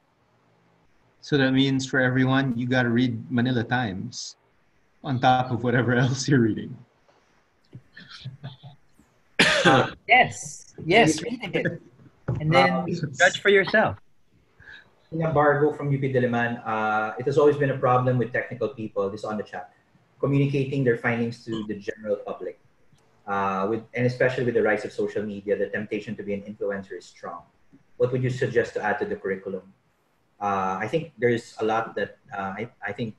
So that means for everyone, you got to read Manila Times on top of whatever else you're reading. Yes, read it. And then judge for yourself. Bargo from UP Diliman, it has always been a problem with technical people, this on the chat, communicating their findings to the general public. And especially with the rise of social media, the temptation to be an influencer is strong. What would you suggest to add to the curriculum? I think there's a lot that I think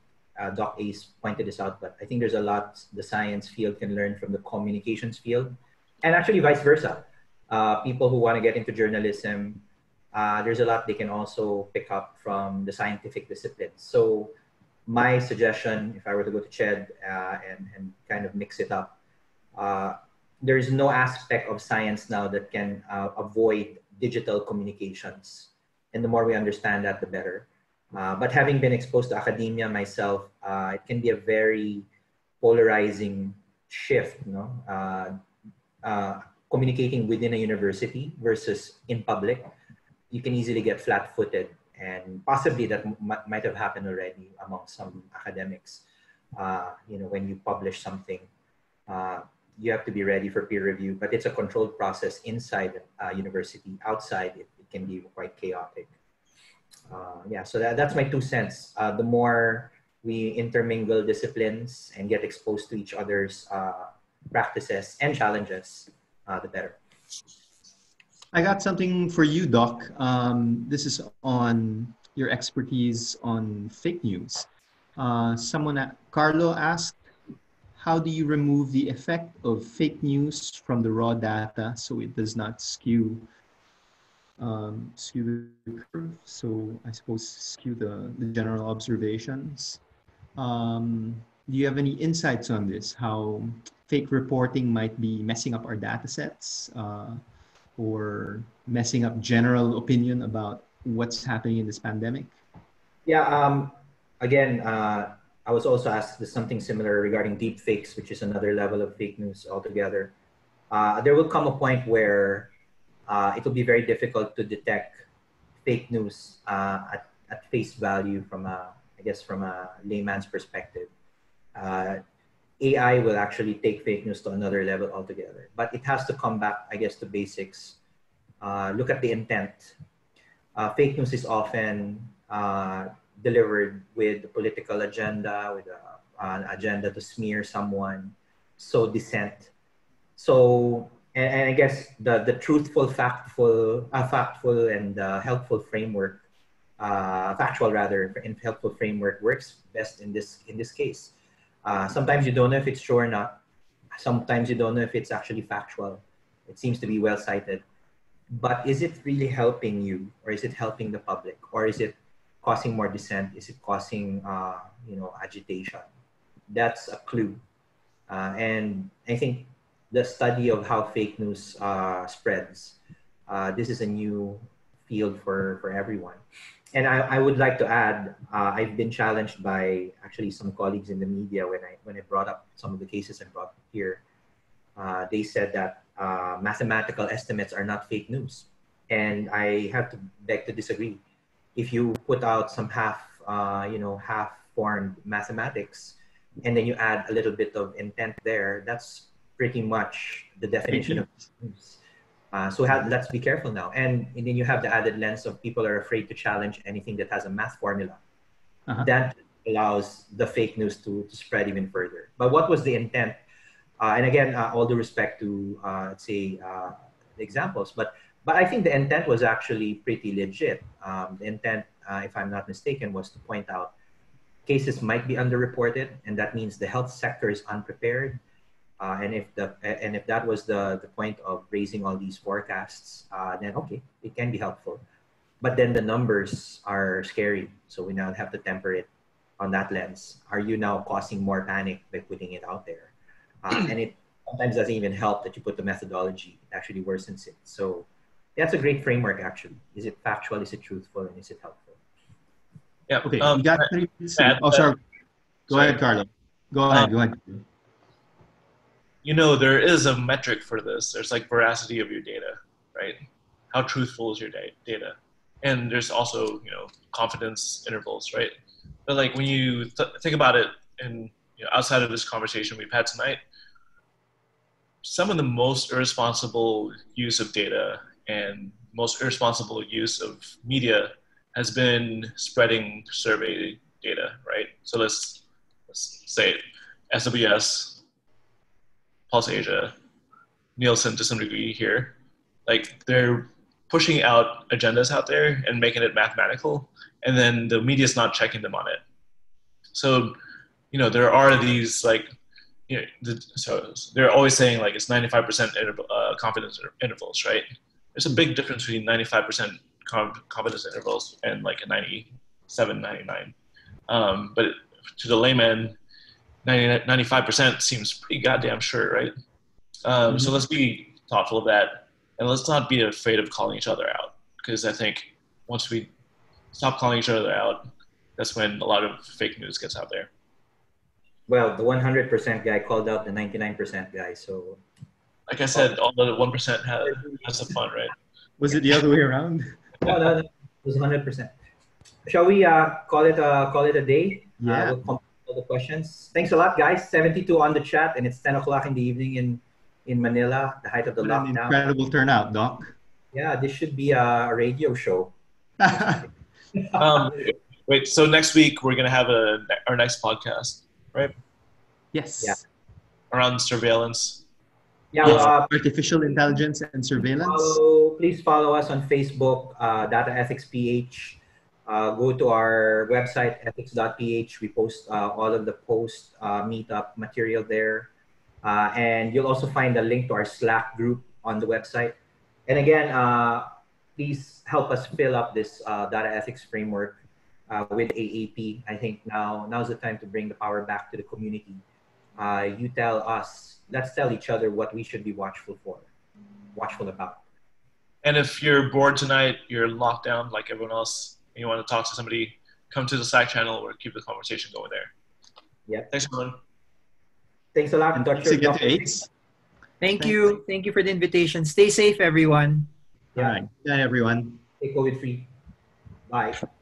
Doc Ace pointed this out, but I think there's a lot the science field can learn from the communications field, and actually vice versa. People who want to get into journalism, there's a lot they can also pick up from the scientific disciplines. So my suggestion, if I were to go to CHED and kind of mix it up, there is no aspect of science now that can avoid digital communications. And the more we understand that, the better. But having been exposed to academia myself, it can be a very polarizing shift, communicating within a university versus in public. You can easily get flat-footed, and possibly that might have happened already among some academics. When you publish something, you have to be ready for peer review, but it's a controlled process inside a university. Outside, it can be quite chaotic. So that's my 2 cents. The more we intermingle disciplines and get exposed to each other's practices and challenges, the better. I got something for you, Doc. This is on your expertise on fake news. Carlo asked, how do you remove the effect of fake news from the raw data so it does not skew the curve? So I suppose skew the general observations. Do you have any insights on this? How fake reporting might be messing up our data sets or messing up general opinion about what's happening in this pandemic? Yeah, again, I was also asked something similar regarding deep fakes, which is another level of fake news altogether. There will come a point where it will be very difficult to detect fake news at face value from a layman's perspective. AI will actually take fake news to another level altogether, but it has to come back, I guess, to basics. Look at the intent. Fake news is often delivered with a political agenda, with an agenda to smear someone, sow dissent. So, and I guess the truthful, factful, and helpful framework, factual rather, and helpful framework works best in this case. Sometimes you don't know if it's true or not. Sometimes you don't know if it's actually factual. It seems to be well cited. But is it really helping you, or is it helping the public, or is it causing more dissent? Is it causing agitation? That's a clue. And I think the study of how fake news spreads, this is a new field for everyone. And I would like to add, I've been challenged by actually some colleagues in the media when I brought up some of the cases I brought up here. They said that mathematical estimates are not fake news, and I have to beg to disagree. If you put out some half-formed mathematics, and then you add a little bit of intent there, that's pretty much the definition of news. So let's be careful now. And then you have the added lens of people are afraid to challenge anything that has a math formula. That allows the fake news to spread even further. But what was the intent? And again, all due respect to, let's say, the examples, but I think the intent was actually pretty legit. The intent, if I'm not mistaken, was to point out cases might be underreported, and that means the health sector is unprepared. And if that was the point of raising all these forecasts, then okay, it can be helpful. But then the numbers are scary, so we now have to temper it on that lens. Are you now causing more panic by putting it out there? And it sometimes doesn't even help that you put the methodology; it actually worsens it. So that's a great framework, actually. Is it factual? Is it truthful? And is it helpful? Yeah. Okay. We got 3 minutes. Sorry. Go ahead, Carlo. Go ahead. There is a metric for this. There's like veracity of your data, right? How truthful is your data? And there's also, confidence intervals, right? But like when you think about it, and outside of this conversation we've had tonight, some of the most irresponsible use of data and most irresponsible use of media has been spreading survey data, right? So let's say it, SWS, Pulse Asia, Nielsen to some degree here, like they're pushing out agendas out there and making it mathematical, and then the media's not checking them on it. So, there are these so they're always saying like it's 95% confidence intervals, right? There's a big difference between 95% confidence intervals and like a 97, 99. But to the layman, 95% seems pretty goddamn sure, right? So let's be thoughtful of that, and let's not be afraid of calling each other out, because I think once we stop calling each other out, that's when a lot of fake news gets out there. Well, the 100% guy called out the 99% guy, so. Like I said, all the 1% has some fun, right? Was it the other way around? No, it was 100%. Shall we call it a day? Yeah. We'll complete all the questions. Thanks a lot, guys. 72 on the chat, and it's 10 o'clock in the evening in Manila, the height of the What lockdown. an incredible turnout, Doc. Yeah, this should be a radio show. Wait, so next week we're gonna have our next podcast, right? Yes. Yeah. Around surveillance. Yeah, artificial intelligence and surveillance. Please follow us on Facebook, Data Ethics PH. Go to our website, ethics.ph. We post all of the post meetup material there. And you'll also find a link to our Slack group on the website. And again, please help us fill up this data ethics framework with AAP. I think now's the time to bring the power back to the community. You tell us, let's tell each other what we should be watchful about. And if you're bored tonight, you're locked down like everyone else, and you want to talk to somebody, come to the Slack channel or keep the conversation going there. Yeah. Thanks, everyone. Thanks a lot, And Dr. thanks again to AIDS. Thank you. Thank you for the invitation. Stay safe, everyone. All right. Bye, everyone. Stay COVID-free. Bye.